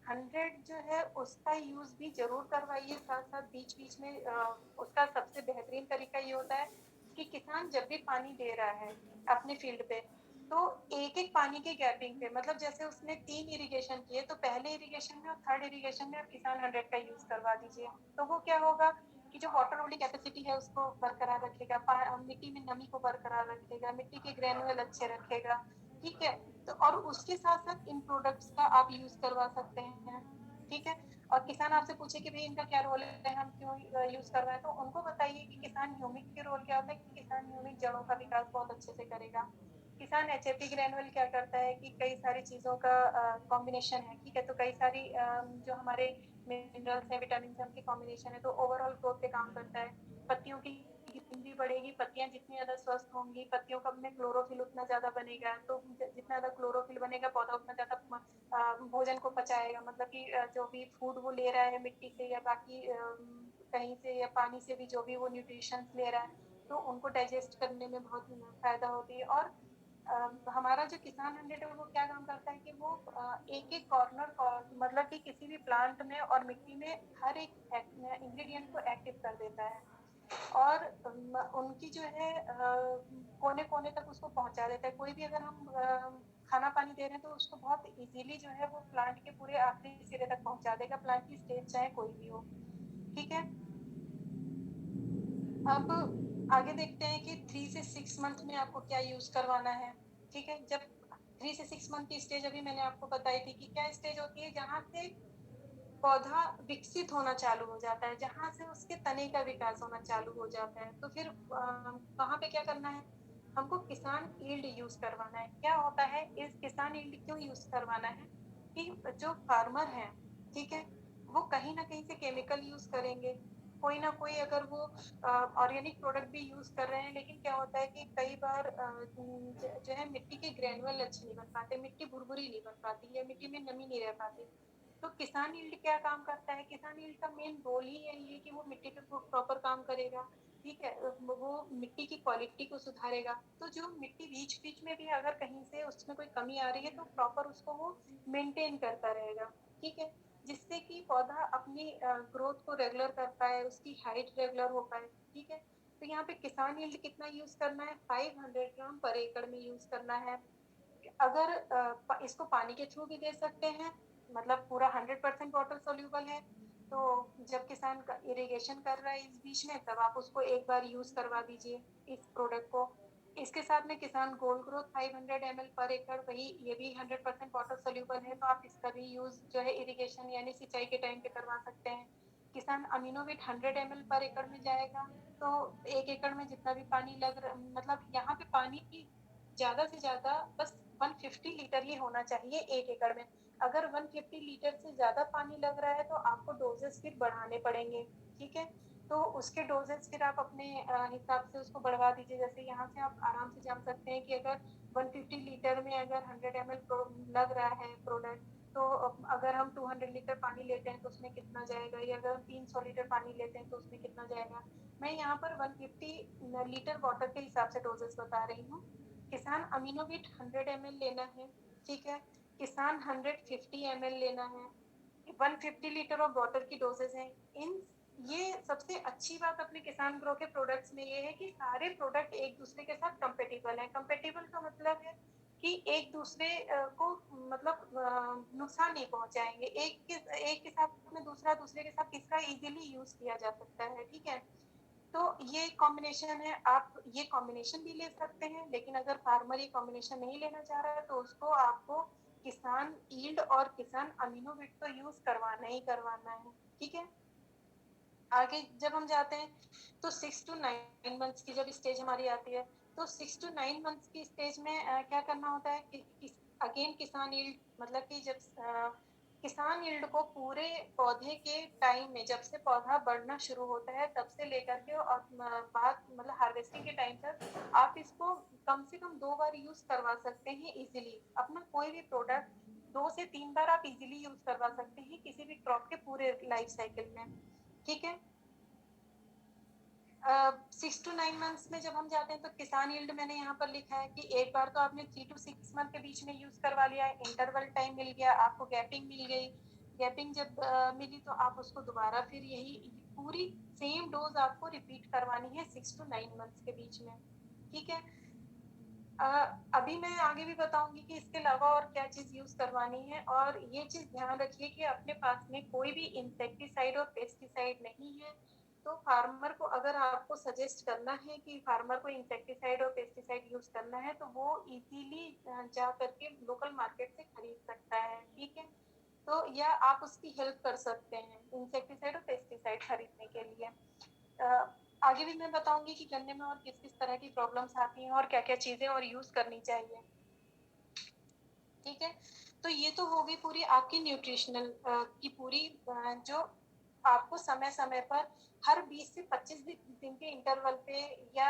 100 जो है उसका यूज भी जरूर करवाइए साथ साथ बीच बीच में। उसका सबसे बेहतरीन तरीका ये होता है कि किसान जब भी पानी दे रहा है अपने फील्ड पे, तो एक एक पानी के गैपिंग पे, मतलब जैसे उसने 3 इरिगेशन किए तो पहले इरिगेशन में और थर्ड इरिगेशन में आप किसान 100 का यूज करवा दीजिए। तो वो क्या होगा कि जो वाटर होल्डिंग कैपेसिटी है उसको बरकरार रखेगा, मिट्टी में नमी को बरकरार रखेगा, मिट्टी के ग्रेनुअल अच्छे रखेगा। ठीक है, तो और उसके साथ साथ इन प्रोडक्ट्स का आप यूज करवा सकते हैं। ठीक है, और किसान आपसे पूछे कि भाई इनका क्या रोल है, हम क्यों यूज कर रहे हैं, तो उनको बताइए कि किसान ह्यूमिक के रोल क्या होता है कि किसान ह्यूमिक जड़ों का विकास बहुत अच्छे से करेगा। किसान HAP ग्रेनुअल क्या करता है कि कई सारी चीजों का कॉम्बिनेशन है। ठीक है, तो कई सारी जो हमारे मिनरल्स है, विटामिन है, उनकी कॉम्बिनेशन है, तो ओवरऑल ग्रोथ पे काम करता है। पत्तियों की ग्रीनरी बढ़ेगी, पत्तियां जितनी ज्यादा स्वस्थ होंगी, पत्तियों का में क्लोरोफिल उतना ज्यादा बनेगा, तो जितना ज्यादा क्लोरोफिल बनेगा पौधा उतना ज्यादा भोजन को पचाएगा। मतलब कि जो भी फूड वो ले रहा है मिट्टी से या बाकी कहीं से या पानी से भी, जो भी वो न्यूट्रिशन ले रहा है, तो उनको डाइजेस्ट करने में बहुत फायदा होती है। और हमारा जो किसान 100 है वो क्या काम करता है कि वो एक एक कॉर्नर, मतलब कि किसी भी प्लांट में और मिट्टी में हर एक इंग्रेडिएंट को एक्टिव कर देता है और उनकी जो है कोने कोने तक उसको पहुंचा देता है। कोई भी अगर हम खाना पानी दे रहे हैं तो उसको बहुत इजीली जो है वो प्लांट के पूरे आखिरी सिरे तक पहुंचा देगा, प्लांट की स्टेज चाहे कोई भी हो। ठीक है, अब आगे देखते हैं कि 3 से 6 मंथ में आपको क्या यूज करवाना है। ठीक है, जब 3 से 6 मंथ की स्टेज अभी मैंने आपको बताई थी कि क्या स्टेज होती है, जहां से पौधा विकसित होना चालू हो जाता है, जहां से उसके तने का विकास होना चालू हो जाता है। तो फिर वहां पे क्या करना है, हमको किसान ईल्ड यूज करवाना है। क्या होता है, इस किसान ईल्ड क्यों यूज करवाना है कि जो फार्मर है, ठीक है, वो कहीं ना कहीं से केमिकल यूज करेंगे, कोई ना कोई अगर वो ऑर्गेनिक प्रोडक्ट भी यूज कर रहे हैं, लेकिन क्या होता है कि कई बार जो है मिट्टी के ग्रेनुअल अच्छे नहीं बन पाते, मिट्टी भुरभुरी नहीं बन पाती है, मिट्टी में नमी नहीं रह पाती। तो किसान यील्ड क्या काम करता है, किसान यील्ड का मेन रोल ही यही है कि वो मिट्टी पे प्रॉपर काम करेगा। ठीक है, वो मिट्टी की क्वालिटी को सुधारेगा। तो जो मिट्टी बीच बीच में भी अगर कहीं से उसमें कोई कमी आ रही है तो प्रॉपर उसको वो मेंटेन करता रहेगा। ठीक है, जिससे कि पौधा अपनी ग्रोथ को रेगुलर कर पाए, उसकी हाइट रेगुलर हो पाए। ठीक है, तो यहाँ पे किसान यील्ड कितना यूज करना है, 500 ग्राम पर एकड़ में यूज करना है। अगर इसको पानी के थ्रू भी दे सकते हैं, मतलब पूरा 100% वाटर सोल्यूबल है, तो जब किसान का इरिगेशन कर रहा है इस बीच में, तब आप उसको एक बार यूज करवा दीजिए इस प्रोडक्ट को। इसके साथ में किसान गोल्ड ग्रोथ 500 ml पर एकड़, वही ये भी 100% वाटर सोल्यूबल है, तो आप इसका भी यूज जो है इरिगेशन यानी सिंचाई के टाइम पे करवा सकते हैं। किसान अमीनोविट 100 ml पर एकड़ में जाएगा, तो एक एकड़ में जितना भी पानी लग रहा, मतलब यहाँ पे पानी की ज्यादा से ज्यादा बस 150 लीटर ही होना चाहिए एक एकड़ में। अगर 150 लीटर से ज्यादा पानी लग रहा है तो आपको डोजेस फिर बढ़ाने पड़ेंगे। ठीक है, तो उसके डोजेस फिर आप अपने हिसाब से उसको बढ़वा दीजिए। जैसे यहाँ से आप आराम से जान सकते हैं कि अगर 150 लीटर में अगर 100 ml लग रहा है प्रोडक्ट, तो अगर हम 200 लीटर पानी लेते हैं तो उसमें कितना जाएगा, या अगर हम 300 लीटर पानी लेते हैं तो उसमें कितना जाएगा। मैं यहाँ पर 150 लीटर वाटर के हिसाब से डोजेस बता रही हूँ। किसान अमीनोविट 100 ml लेना है। ठीक है, किसान 150 ml लेना है। 150 लीटर ऑफ वाटर की डोजेज है। इन ये सबसे अच्छी बात अपने किसान ग्रो के प्रोडक्ट्स में ये है कि सारे प्रोडक्ट एक दूसरे के साथ कंपेटिबल है। कंपेटिबल का मतलब है कि एक दूसरे को मतलब नुकसान नहीं पहुंचाएंगे, एक के साथ में दूसरा दूसरे के साथ किसका इजीली यूज किया जा सकता है। ठीक है, तो ये कॉम्बिनेशन है, आप ये कॉम्बिनेशन भी ले सकते हैं, लेकिन अगर फार्मर ये कॉम्बिनेशन नहीं लेना चाह रहा है तो उसको आपको किसान यील्ड और किसान अमीनोविट तो यूज करवाना ही करवाना है। ठीक है, आगे जब हम जाते हैं तो 6 to 9 मंथ्स की जब स्टेज हमारी आती है, तो 6 to 9 मंथ्स की स्टेज में क्या करना होता है कि अगेन किसान यील्ड, मतलब कि जब किसान यील्ड को पूरे पौधे के टाइम में, जब से पौधा बढ़ना शुरू होता है तब से लेकर के और बाद मतलब हार्वेस्टिंग के टाइम तक आप इसको कम से कम 2 बार यूज करवा सकते हैं इजीली। अपना कोई भी प्रोडक्ट 2 से 3 बार आप इजीली यूज करवा सकते हैं किसी भी क्रॉप के पूरे लाइफ साइकिल में। ठीक है, 6 to 9 मंथ्स में जब हम जाते हैं तो किसान यील्ड मैंने यहाँ पर लिखा है कि एक बार तो आपने 3 to 6 मंथ के बीच में यूज करवा लिया है, इंटरवल टाइम मिल गया आपको, गैपिंग मिल गई, गैपिंग जब मिली तो आप उसको दोबारा फिर यही पूरी सेम डोज आपको रिपीट करवानी है 6 to 9 मंथ्स के बीच में। ठीक है, अभी मैं आगे भी बताऊंगी कि इसके अलावा और क्या चीज यूज करवानी है। और ये चीज ध्यान रखिए कि अपने पास में कोई भी इंसेक्टिसाइड और पेस्टिसाइड नहीं है। तो फार्मर को अगर आपको सजेस्ट करना है कि फार्मर को इंसेक्टिसाइड और पेस्टिसाइड यूज करना है तो वो इजीली जा करके लोकल मार्केट से खरीद सकता है। ठीक है, तो या आप उसकी हेल्प कर सकते हैं इंसेक्टिसाइड और पेस्टिसाइड खरीदने के लिए। आगे भी मैं बताऊंगी कि गन्ने में और किस किस तरह की प्रॉब्लम्स आती हैं और क्या क्या चीजें और यूज करनी चाहिए। ठीक है, तो ये तो हो गई पूरी आपकी न्यूट्रिशनल की पूरी जो आपको समय समय पर हर 20 से 25 दिन के इंटरवल पे या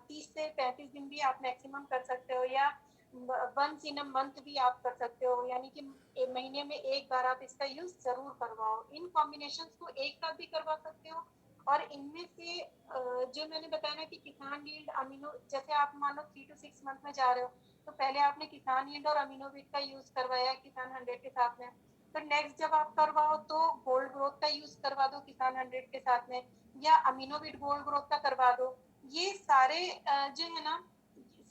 30 से 35 दिन भी आप मैक्सिमम कर सकते हो, या वंस इन अ मंथ भी आप कर सकते हो, यानी कि महीने में एक बार आप इसका यूज जरूर करवाओ। इन कॉम्बिनेशंस को एक साथ भी करवा सकते हो। और इनमें से जो मैंने बताया ना कि किसान यील्ड अमीनो, जैसे आप मानो 3 to 6 मंथ में जा रहे हो तो पहले आपने किसान यील्ड और अमीनोविट का यूज करवाया किसान 100 के साथ में, तो नेक्स्ट जब आप करवाओ तो गोल्ड ग्रोथ का यूज करवा दो किसान 100 के साथ में, या अमीनोविट गोल्ड ग्रोथ का करवा दो। ये सारे जो है ना,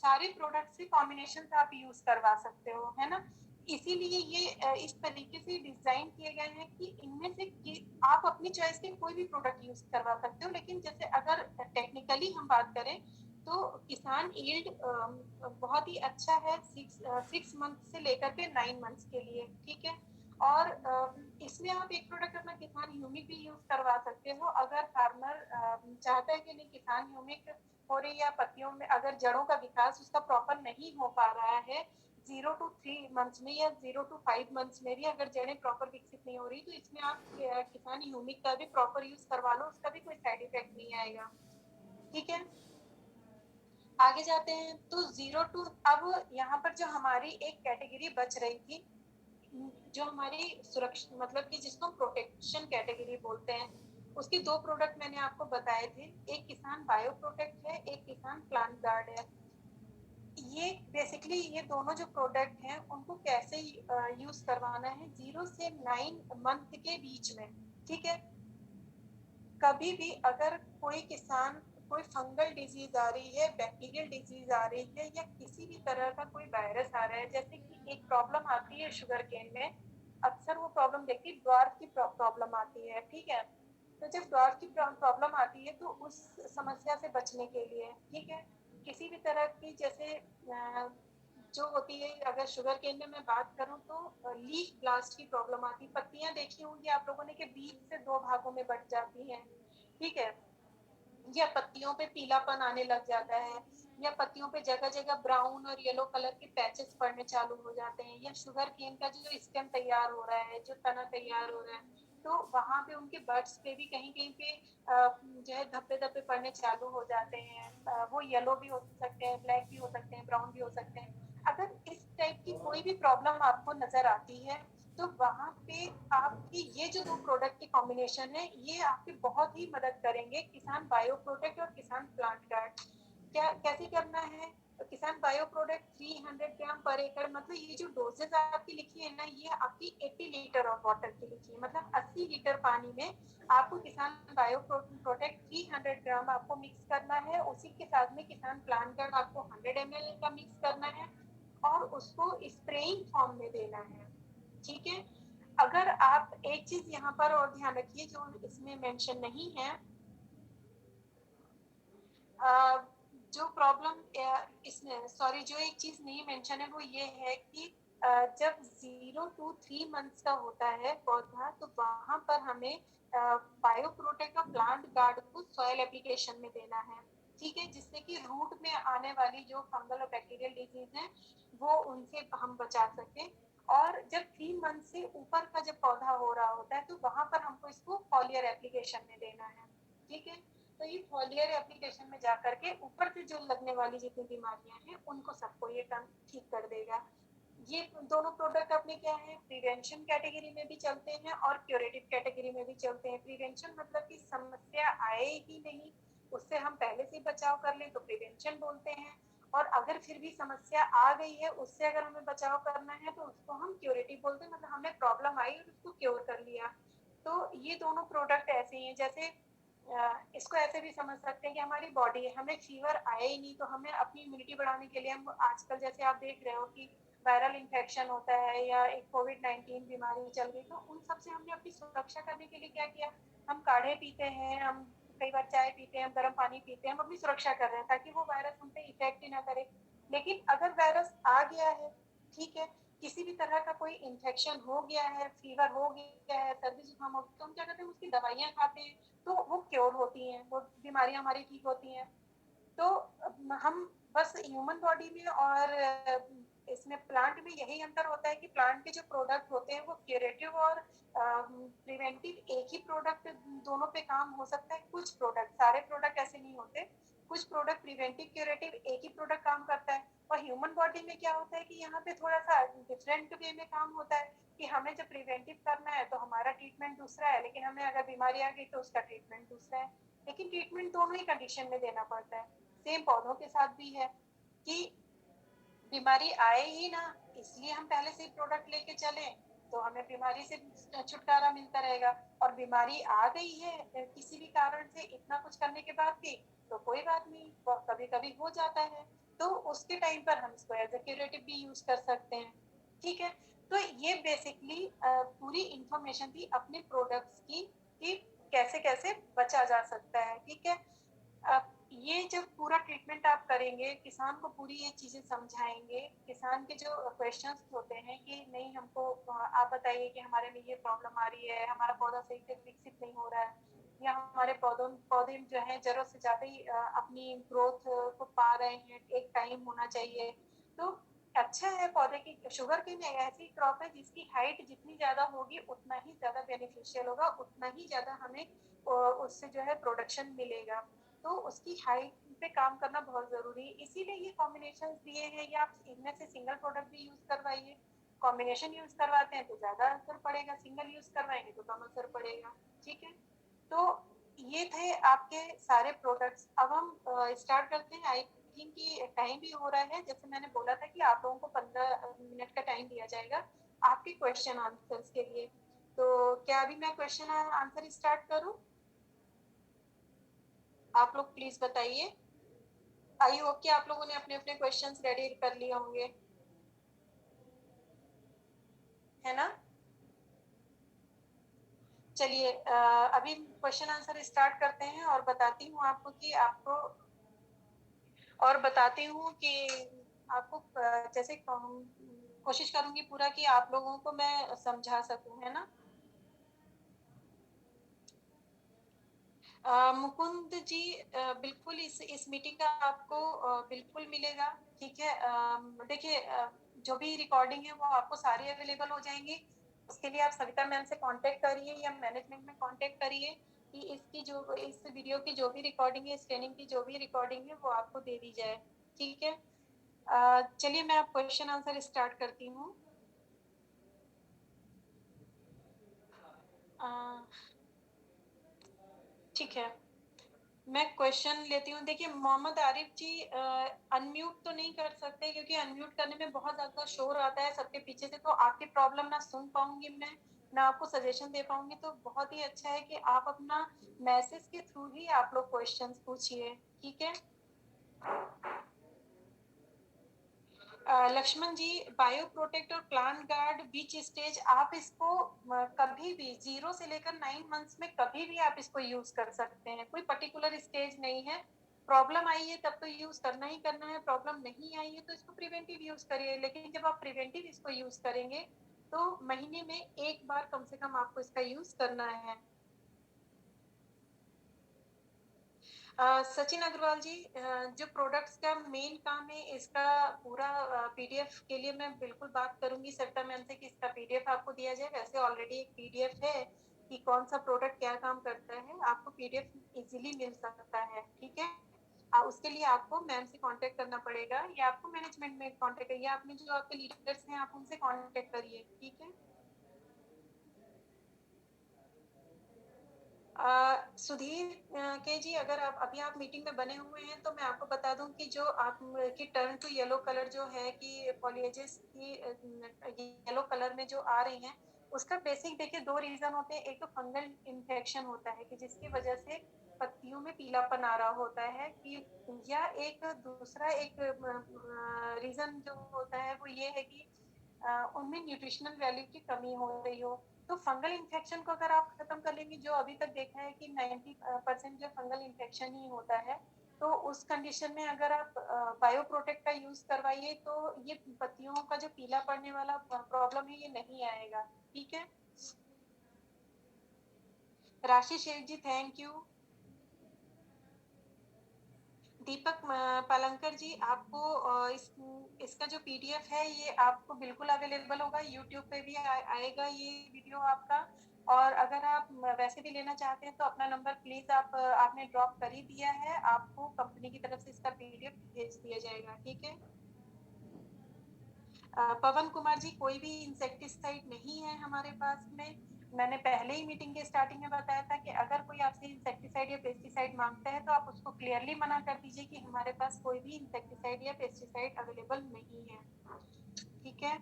सारे प्रोडक्ट्स के कॉम्बिनेशन आप यूज करवा सकते हो, है ना। इसीलिए ये इस तरीके से डिजाइन किए गए हैं कि इनमें से आप अपनी चॉइस के कोई भी प्रोडक्ट यूज करवा सकते हो। लेकिन जैसे अगर टेक्निकली हम बात करें तो किसान यील्ड बहुत ही अच्छा है 6 मंथ से लेकर के 9 मंथ्स के लिए। ठीक है, और इसमें आप एक प्रोडक्ट अपना किसान ह्यूमिक भी यूज करवा सकते हो अगर फार्मर चाहता है कि नहीं किसान ह्यूमिक हो रही, या पत्तियों में अगर जड़ों का विकास उसका प्रॉपर नहीं हो पा रहा है 0 to 3 मंथ्स में या 0 to 5 मंथ्स में भी अगर जड़ें प्रॉपर विकसित नहीं हो रही, तो इसमें आप किसान ह्यूमिक का भी प्रॉपर यूज करवा लो, उसका भी कोई साइड इफेक्ट नहीं आएगा। ठीक है, आगे जाते हैं तो 0 to, अब यहाँ पर जो हमारी एक कैटेगरी बच रही थी, जो हमारी सुरक्षा मतलब कि जिसको प्रोटेक्शन कैटेगरी बोलते हैं, उसके 2 प्रोडक्ट मैंने आपको बताए थे, एक किसान बायो प्रोटेक्ट है, एक किसान प्लांट गार्ड है। ये बेसिकली ये दोनों जो प्रोडक्ट हैं उनको कैसे यूज करवाना है 0 से 9 मंथ के बीच में। ठीक है, कभी भी अगर कोई किसान कोई फंगल डिजीज आ रही है, बैक्टीरियल डिजीज आ रही है, या किसी भी तरह का कोई वायरस आ रहा है, जैसे कि एक प्रॉब्लम आती है शुगर केन में, अक्सर वो प्रॉब्लम देखिए ड्वार्फ की प्रॉब्लम आती है। ठीक है, तो जब ड्वार्फ की प्रॉब्लम आती है तो उस समस्या से बचने के लिए, ठीक है, किसी भी तरह की जैसे जो होती है, अगर शुगर केन में मैं बात करूं तो लीफ ब्लास्ट की प्रॉब्लम आती है। पत्तियां देखी होंगी आप लोगों ने कि बीच से 2 भागों में बट जाती हैं। ठीक है, या पत्तियों पे पीलापन आने लग जाता है, या पत्तियों पे जगह जगह ब्राउन और येलो कलर के पैचेस पड़ने चालू हो जाते हैं, या शुगर केन का जो स्टेम तैयार हो रहा है, जो तना तैयार हो रहा है, तो वहां पे उनके बर्ड्स पे भी कहीं कहीं पे जो है धब्बे धब्बे पड़ने चालू हो जाते हैं। वो येलो भी हो सकते हैं, ब्लैक भी हो सकते हैं, ब्राउन भी हो सकते हैं। अगर इस टाइप की कोई भी प्रॉब्लम आपको नजर आती है तो वहां पे आपकी ये जो 2 प्रोडक्ट की कॉम्बिनेशन है ये आपकी बहुत ही मदद करेंगे, किसान बायो प्रोडक्ट और किसान प्लांट गार्ड। क्या कैसे करना है, तो किसान बायो प्रोडक्ट 300 ग्राम पर एकड़, मतलब ये जो डोजेज आपकी लिखी है ना, ये आपकी 80 लीटर ऑफ वाटर की लिखी है, मतलब 80 लीटर पानी में आपको किसान बायो प्रोडक्ट 300 ग्राम आपको मिक्स करना है। उसी के साथ में किसान प्लांट गार्ड आपको 100 ml का मिक्स करना है और उसको स्प्रेइंग फॉर्म में देना है। ठीक है, अगर आप एक चीज यहाँ पर और ध्यान रखिए जो इसमें मेंशन नहीं है, जो प्रॉब्लम इसमें सॉरी जो एक चीज नहीं मेंशन है वो ये है कि जब 0 to 3 months का होता है पौधा तो वहां पर हमें बायो प्रोटेक्ट और प्लांट गार्ड को सॉइल एप्लीकेशन में देना है, ठीक है, जिससे कि रूट में आने वाली जो फंगल और बैक्टीरियल डिजीज है वो उनसे हम बचा सके। और जब 3 मंथ से ऊपर का जब पौधा हो रहा होता है तो वहां पर हमको इसको फॉलियर एप्लीकेशन में देना है, ठीक है। तो ये फॉलियर एप्लीकेशन में जाकर के ऊपर से जो लगने वाली जितनी बीमारियां हैं उनको सबको ये ठीक कर देगा। ये दोनों प्रोडक्ट अपने क्या है, प्रिवेंशन कैटेगरी में भी चलते हैं और क्यूरेटिव कैटेगरी में भी चलते हैं। प्रिवेंशन मतलब कि समस्या आए ही नहीं, उससे हम पहले से बचाव कर लें तो प्रिवेंशन बोलते हैं, और अगर फिर भी समस्या आ गई है उससे अगर हमें बचाव करना है तो उसको हम क्यूरेटिव बोलते हैं, मतलब हमने प्रॉब्लम आई और उसको क्योर कर लिया। तो ये दोनों प्रोडक्ट ऐसे ही हैं, जैसे इसको ऐसे भी समझ सकते हैं कि हमारी बॉडी है, हमें फीवर आए ही नहीं तो हमें अपनी इम्यूनिटी बढ़ाने के लिए हम आजकल जैसे आप देख रहे हो कि वायरल इन्फेक्शन होता है या एक कोविड-19 बीमारी चल गई, तो उन सब से हमने अपनी सुरक्षा करने के लिए क्या किया, हम काढ़े पीते हैं, हम कई बार चाय पीते हैं, हम गर्म पानी पीते हैं, हम अपनी सुरक्षा कर रहे हैं ताकि वो वायरस हम पे इफेक्ट ही ना करे। लेकिन अगर वायरस आ गया है, ठीक है, किसी भी तरह का कोई इन्फेक्शन हो गया है, फीवर हो गया है, सर्दी जुकाम हो गया, तो हम क्या करते हैं उसकी दवाइयाँ खाते हैं तो वो क्योर होती हैं, वो बीमारियां हमारी ठीक होती हैं। तो हम बस ह्यूमन बॉडी में और इसमें प्लांट में यही अंतर होता है कि प्लांट के जो प्रोडक्ट होते हैं वो क्यूरेटिव और प्रिवेंटिव एक ही प्रोडक्ट दोनों पे काम हो सकता है। कुछ प्रोडक्ट, सारे प्रोडक्ट ऐसे नहीं होते, कुछ प्रोडक्ट प्रिवेंटिव क्यूरेटिव एक ही प्रोडक्ट काम करता है। और ह्यूमन बॉडी में क्या होता है कि यहाँ पे थोड़ा सा डिफरेंट वे में काम होता है कि हमें जब प्रिवेंटिव करना है तो हमारा ट्रीटमेंट दूसरा है, लेकिन हमें अगर बीमारी आ गई तो उसका ट्रीटमेंट दूसरा है। लेकिन ट्रीटमेंट दोनों ही कंडीशन में देना पड़ता है। सेम पौधों के साथ भी है कि बीमारी आए ही ना, इसलिए हम पहले से प्रोडक्ट लेके चले तो हमें बीमारी से छुटकारा मिलता रहेगा। और बीमारी आ गई है किसी भी कारण से इतना कुछ करने के बाद भी तो कोई बात नहीं, कभी कभी हो जाता है, तो उसके टाइम पर हम इसको एज ए क्यूरेटिव भी यूज कर सकते हैं, ठीक है। तो ये बेसिकली पूरी इंफॉर्मेशन थी अपने प्रोडक्ट्स की कि कैसे कैसे बचा जा सकता है, ठीक है। अब ये जब पूरा ट्रीटमेंट आप करेंगे, किसान को पूरी ये चीजें समझाएंगे, किसान के जो क्वेश्चंस होते हैं कि नहीं हमको आप बताइए कि हमारे में ये प्रॉब्लम आ रही है, हमारा पौधा सही से विकसित नहीं हो रहा है, या हमारे पौधे जो है जरूरत से ज्यादा ही अपनी ग्रोथ को पा रहे हैं, एक टाइम होना चाहिए। तो अच्छा है, पौधे की शुगर की ऐसी क्रॉप है जिसकी हाइट जितनी ज्यादा होगी उतना ही ज्यादा बेनिफिशियल होगा, उतना ही ज्यादा हमें उससे जो है प्रोडक्शन मिलेगा। तो उसकी हाइट पे काम करना बहुत जरूरी है, इसीलिए ये कॉम्बिनेशन दिए हैं, या आप इनमें से सिंगल प्रोडक्ट भी यूज करवाइए। कॉम्बिनेशन यूज करवाते हैं तो ज्यादा असर पड़ेगा, सिंगल यूज करवाएंगे तो कम असर पड़ेगा, ठीक है। तो ये थे आपके सारे प्रोडक्ट्स। अब हम स्टार्ट करते हैं। आई थिंक कि टाइम भी हो रहा है, जैसे मैंने बोला था कि आप लोगों को 15 मिनट का टाइम दिया जाएगा आपके क्वेश्चन आंसर्स के लिए। तो क्या अभी मैं क्वेश्चन आंसर स्टार्ट करूं? आप लोग प्लीज बताइए। आई होप कि आप लोगों ने अपने अपने क्वेश्चंस रेडी कर लिए होंगे, है ना। चलिए अभी क्वेश्चन आंसर स्टार्ट करते हैं और बताती हूँ आपको कि आपको, और बताती हूँ कि आपको जैसे कोशिश करूंगी पूरा कि आप लोगों को मैं समझा सकूं, है ना। मुकुंद जी बिल्कुल इस मीटिंग का आपको बिल्कुल मिलेगा, ठीक है। देखिए जो भी रिकॉर्डिंग है वो आपको सारी अवेलेबल हो जाएंगी। उसके लिए आप सविता मैम से कांटेक्ट करिए या मैनेजमेंट में कांटेक्ट करिए कि इसकी जो इस वीडियो की जो भी रिकॉर्डिंग है, इस ट्रेनिंग की जो भी रिकॉर्डिंग है वो आपको दे दी जाए, ठीक है। चलिए मैं अब क्वेश्चन आंसर स्टार्ट करती हूँ। ठीक है, मैं क्वेश्चन लेती हूँ। देखिए मोहम्मद आरिफ जी अनम्यूट तो नहीं कर सकते क्योंकि अनम्यूट करने में बहुत ज्यादा शोर आता है सबके पीछे से, तो आपकी प्रॉब्लम ना सुन पाऊंगी मैं, ना आपको सजेशन दे पाऊंगी। तो बहुत ही अच्छा है कि आप अपना मैसेज के थ्रू ही आप लोग क्वेश्चंस पूछिए, ठीक है। लक्ष्मण जी, बायो प्रोटेक्ट और प्लांट गार्ड बीच स्टेज, आप इसको कभी भी 0 से लेकर 9 मंथ्स में कभी भी आप इसको यूज कर सकते हैं, कोई पर्टिकुलर स्टेज नहीं है। प्रॉब्लम आई है तब तो यूज करना ही करना है, प्रॉब्लम नहीं आई है तो इसको प्रिवेंटिव यूज करिए। लेकिन जब आप प्रिवेंटिव इसको यूज करेंगे तो महीने में एक बार कम से कम आपको इसका यूज करना है। सचिन अग्रवाल जी, जो प्रोडक्ट्स का मेन काम है इसका पूरा पीडीएफ के लिए मैं बिल्कुल बात करूंगी सरिता मैम से कि इसका पीडीएफ आपको दिया जाए। वैसे ऑलरेडी एक पीडीएफ है कि कौन सा प्रोडक्ट क्या काम करता है, आपको पीडीएफ इजीली मिल सकता है, ठीक है। उसके लिए आपको मैम से कांटेक्ट करना पड़ेगा या आपको मैनेजमेंट में कांटेक्ट करिए, आपने जो आपके लीडर्स हैं आप उनसे कांटेक्ट करिए, ठीक है। सुधीर के जी, अगर आप अभी आप मीटिंग में बने हुए हैं तो मैं आपको बता दूं कि जो आप की टर्न टू येलो कलर जो है कि फॉलिएजेस की येलो कलर में जो आ रही हैं, उसका बेसिक देखिए दो रीजन होते हैं। एक तो फंगल इन्फेक्शन होता है कि जिसकी वजह से पत्तियों में पीलापन आ रहा होता है कि, या एक दूसरा एक रीजन जो होता है वो ये है कि उनमें न्यूट्रिशनल वैल्यू की कमी हो रही हो। तो फंगल इन्फेक्शन को अगर आप खत्म कर लेंगे, जो अभी तक देखा है कि 90% जो फंगल इन्फेक्शन ही होता है, तो उस कंडीशन में अगर आप बायो प्रोटेक्ट का यूज करवाइए तो ये पत्तियों का जो पीला पड़ने वाला प्रॉब्लम है ये नहीं आएगा, ठीक है। राशि शेख जी, थैंक यू। दीपक पालंकर जी, आपको इसका जो पीडीएफ है ये आपको बिल्कुल अवेलेबल होगा, यूट्यूब पे भी आएगा ये वीडियो आपका। और अगर आप वैसे भी लेना चाहते हैं तो अपना नंबर प्लीज आपने ड्रॉप कर ही दिया है, आपको कंपनी की तरफ से इसका पीडीएफ भेज दिया जाएगा, ठीक है। पवन कुमार जी, कोई भी इंसेक्टिसाइड नहीं है हमारे पास में। मैंने पहले ही मीटिंग के स्टार्टिंग में बताया था कि अगर कोई आपसे इंसेक्टिसाइड या पेस्टिसाइड मांगता है तो आप उसको क्लियरली मना कर दीजिए कि हमारे पास कोई भी इंसेक्टिसाइड या पेस्टिसाइड अवेलेबल नहीं है, ठीक है।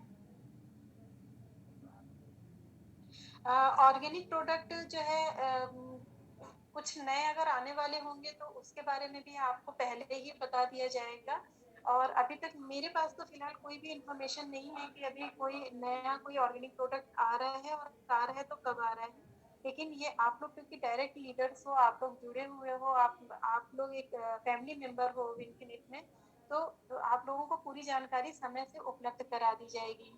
ऑर्गेनिक प्रोडक्ट जो है कुछ नए अगर आने वाले होंगे तो उसके बारे में भी आपको पहले ही बता दिया जाएगा। और अभी तक मेरे पास तो फिलहाल कोई भी इंफॉर्मेशन नहीं है कि अभी कोई नया कोई ऑर्गेनिक प्रोडक्ट आ रहा है, और आ रहा है तो कब आ रहा है। लेकिन ये आप लोग क्योंकि डायरेक्ट लीडर्स हो, आप लोग जुड़े हुए हो, आप लोग एक फैमिली मेंबर हो विनफिनिट में, तो आप लोगों को पूरी जानकारी समय से उपलब्ध करा दी जाएगी।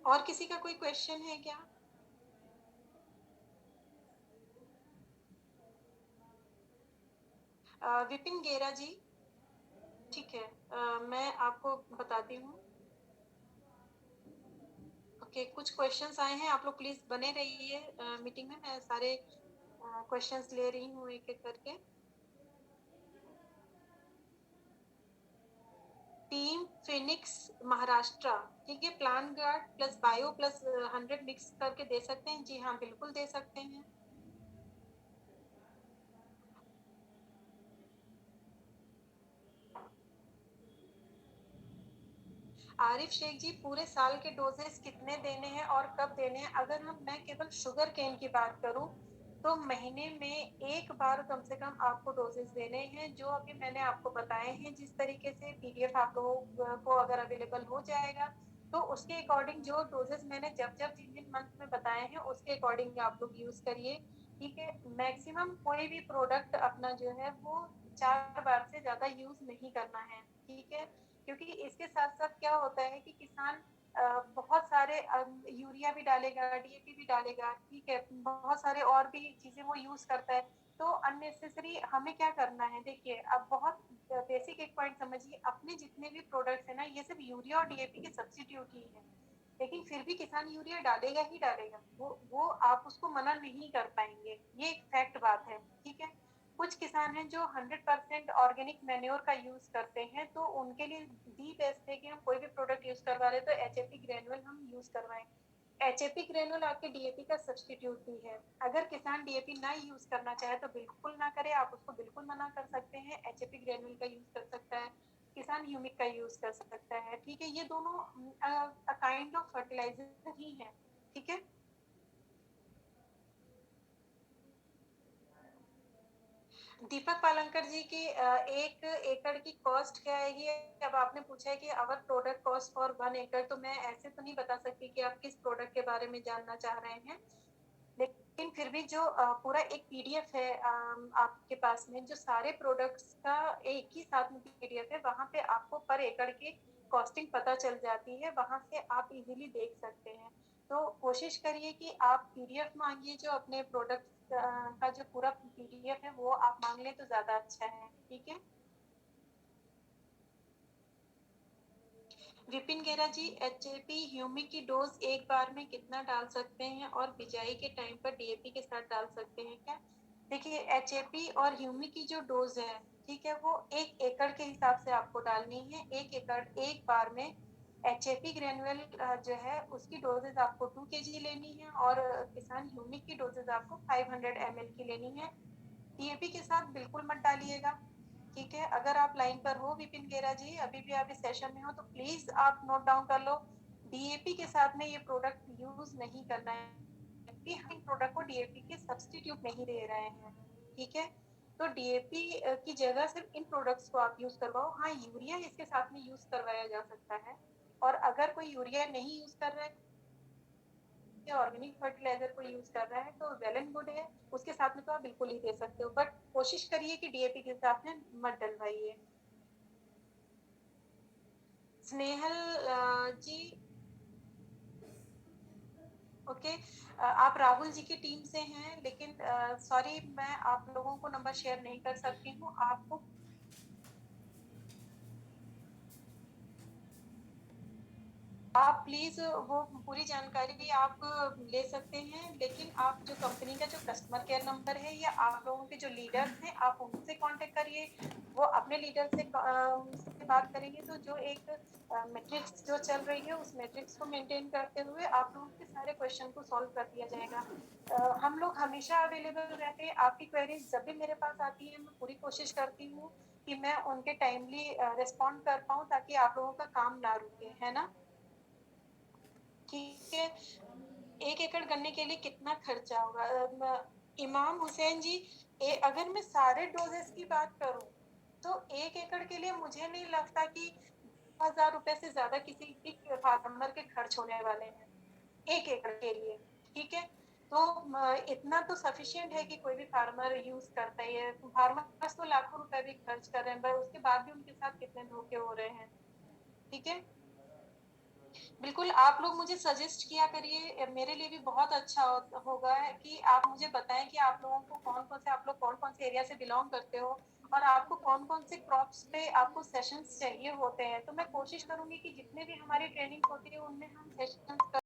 और किसी का कोई क्वेश्चन है क्या? विपिन गेरा जी, ठीक है। मैं आपको बताती हूँ। ओके, कुछ क्वेश्चंस आए हैं, आप लोग प्लीज बने रहिए मीटिंग में, मैं सारे क्वेश्चंस ले रही हूँ एक एक करके। टीम फिनिक्स महाराष्ट्र, ठीक है। Plant guard plus bio plus 100 mix करके दे सकते हैं? जी हाँ, बिल्कुल दे सकते हैं। आरिफ शेख जी, पूरे साल के डोजेस कितने देने हैं और कब देने हैं? अगर मैं केवल शुगर केन की बात करूं तो महीने में एक बार कम से कम आपको डोजेस देने हैं, जो अभी मैंने आपको बताए हैं। जिस तरीके से पीडीएफ आप लोगों को अगर अवेलेबल हो जाएगा तो उसके अकॉर्डिंग जो डोजेस मैंने जब जब जिन जिन मंथ में बताए हैं उसके अकॉर्डिंग आप लोग यूज करिए, ठीक है। मैक्सिमम कोई भी प्रोडक्ट अपना जो है वो 4 बार से ज्यादा यूज नहीं करना है, ठीक है। क्योंकि इसके साथ साथ क्या होता है कि किसान बहुत सारे यूरिया भी डालेगा, डीएपी भी डालेगा, ठीक है, बहुत सारे और भी चीजें वो यूज करता है। तो अननेसेसरी हमें क्या करना है, देखिए अब बहुत बेसिक एक पॉइंट समझिए, अपने जितने भी प्रोडक्ट्स है ना ये सब यूरिया और डीएपी के सब्सिट्यूट ही है। लेकिन फिर भी किसान यूरिया डालेगा ही डालेगा, वो आप उसको मना नहीं कर पाएंगे, ये एक फैक्ट बात है, ठीक है। कुछ किसान हैं जो 100% ऑर्गेनिक मैन्योर का यूज करते हैं, तो उनके लिए दी बेस्ट है कि हम कोई भी प्रोडक्ट यूज करवा रहे तो एचएपी ग्रेनुअल हम यूज करवाएं। एचएपी ग्रेनुअल आपके डीएपी का सब्सटीट्यूट भी है। अगर किसान डीएपी ना यूज करना चाहे तो बिल्कुल ना करे, आप उसको बिल्कुल मना कर सकते हैं। एचएपी ग्रेनुअल का यूज कर सकता है, किसान ह्यूमिक का यूज कर सकता है, ठीक है। ये दोनों काइंड ऑफ फर्टिलाइजर ही है, ठीक है। दीपक पालनकर जी की 1 एकड़ की कॉस्ट क्या आएगी? अब आपने पूछा है कि आवर प्रोडक्ट कॉस्ट फॉर 1 एकड़, तो मैं ऐसे तो नहीं बता सकती कि आप किस प्रोडक्ट के बारे में जानना चाह रहे हैं। लेकिन फिर भी जो पूरा एक पीडीएफ है आपके पास में, जो सारे प्रोडक्ट्स का एक ही साथ में पीडीएफ है, वहाँ पे आपको पर एकड़ की कॉस्टिंग पता चल जाती है, वहाँ से आप इजीली देख सकते हैं। तो कोशिश करिए कि आप पीडीएफ मांगिए, जो अपने प्रोडक्ट का जो पूरा पीडीएफ है वो आप मांग लें तो ज्यादा अच्छा है। ठीक है। विपिन गेरा जी, एचएपी ह्यूमिक की डोज एक बार में कितना डाल सकते हैं और बिजाई के टाइम पर डीएपी के साथ डाल सकते हैं क्या? देखिए, एचएपी और ह्यूमिक की जो डोज है, ठीक है, वो 1 एकड़ के हिसाब से आपको डालनी है। 1 एकड़ एक बार में एचएपी ग्रेनुअल जो है उसकी डोजेज आपको 2 केजी लेनी है, और किसान ह्यूमिक की डोजेज आपको 500 ml की लेनी है। डीएपी के साथ बिल्कुल मत डालिएगा। ठीक है। अगर आप लाइन पर हो विपिन गेरा जी, अभी भी आप इस सेशन में हो, तो प्लीज आप नोट डाउन कर लो। डीएपी के साथ में ये प्रोडक्ट यूज नहीं करना है, क्योंकि हम इन प्रोडक्ट को डीएपी के सब्स्टिट्यूट नहीं दे रहे हैं। ठीक है। तो डीएपी की जगह सिर्फ इन प्रोडक्ट्स को आप यूज करवाओ। हाँ, यूरिया इसके साथ में यूज करवाया जा सकता है, और अगर कोई यूरिया नहीं यूज कर रहा है, ऑर्गेनिक फर्टिलाइजर को यूज कर रहा है, तो वेल एंड गुड है, उसके साथ में तो आप बिल्कुल ही दे सकते हो, बट कोशिश करिए कि डीएपी के साथ में मत डलवाइए। स्नेहल जी, ओके। आप राहुल जी की टीम से हैं, लेकिन सॉरी, मैं आप लोगों को नंबर शेयर नहीं कर सकती हूँ। आपको आप प्लीज वो पूरी जानकारी आप ले सकते हैं, लेकिन आप जो कंपनी का जो कस्टमर केयर नंबर है, या आप लोगों के जो लीडर्स हैं, आप उनसे कांटेक्ट करिए। वो अपने लीडर से बात करेंगे, तो जो एक मैट्रिक्स जो चल रही है, उस मैट्रिक्स को मेंटेन करते हुए आप लोगों के सारे क्वेश्चन को सॉल्व कर दिया जाएगा। हम लोग हमेशा अवेलेबल रहते हैं। आपकी क्वेरीज जब भी मेरे पास आती है, मैं पूरी कोशिश करती हूँ कि मैं उनके टाइमली रिस्पॉन्ड कर पाऊँ, ताकि आप लोगों का काम ना रुके, है ना? ठीक है। 1 एकड़ गन्ने के लिए कितना खर्चा होगा? इमाम हुसैन जी, अगर मैं सारे डोजेस की बात करूं, तो 1 एकड़ के लिए मुझे नहीं लगता कि 1000 रुपए से ज्यादा किसी भी फार्मर के खर्च होने वाले हैं 1 एकड़ के लिए। ठीक है। तो इतना तो सफिशिएंट है कि कोई भी फार्मर यूज करता ही है। फार्मर्स तो लाखों रुपए भी खर्च कर रहे हैं, पर उसके बाद भी उनके साथ कितने धोखे हो रहे हैं। ठीक है। बिल्कुल, आप लोग मुझे सजेस्ट किया करिए, मेरे लिए भी बहुत अच्छा होगा कि आप मुझे बताएं कि आप लोगों को आप लोग कौन कौन से एरिया से बिलोंग करते हो, और आपको कौन कौन से क्रॉप्स पे आपको सेशंस चाहिए होते हैं। तो मैं कोशिश करूंगी कि जितने भी हमारी ट्रेनिंग होती है, उनमें हम सेशंस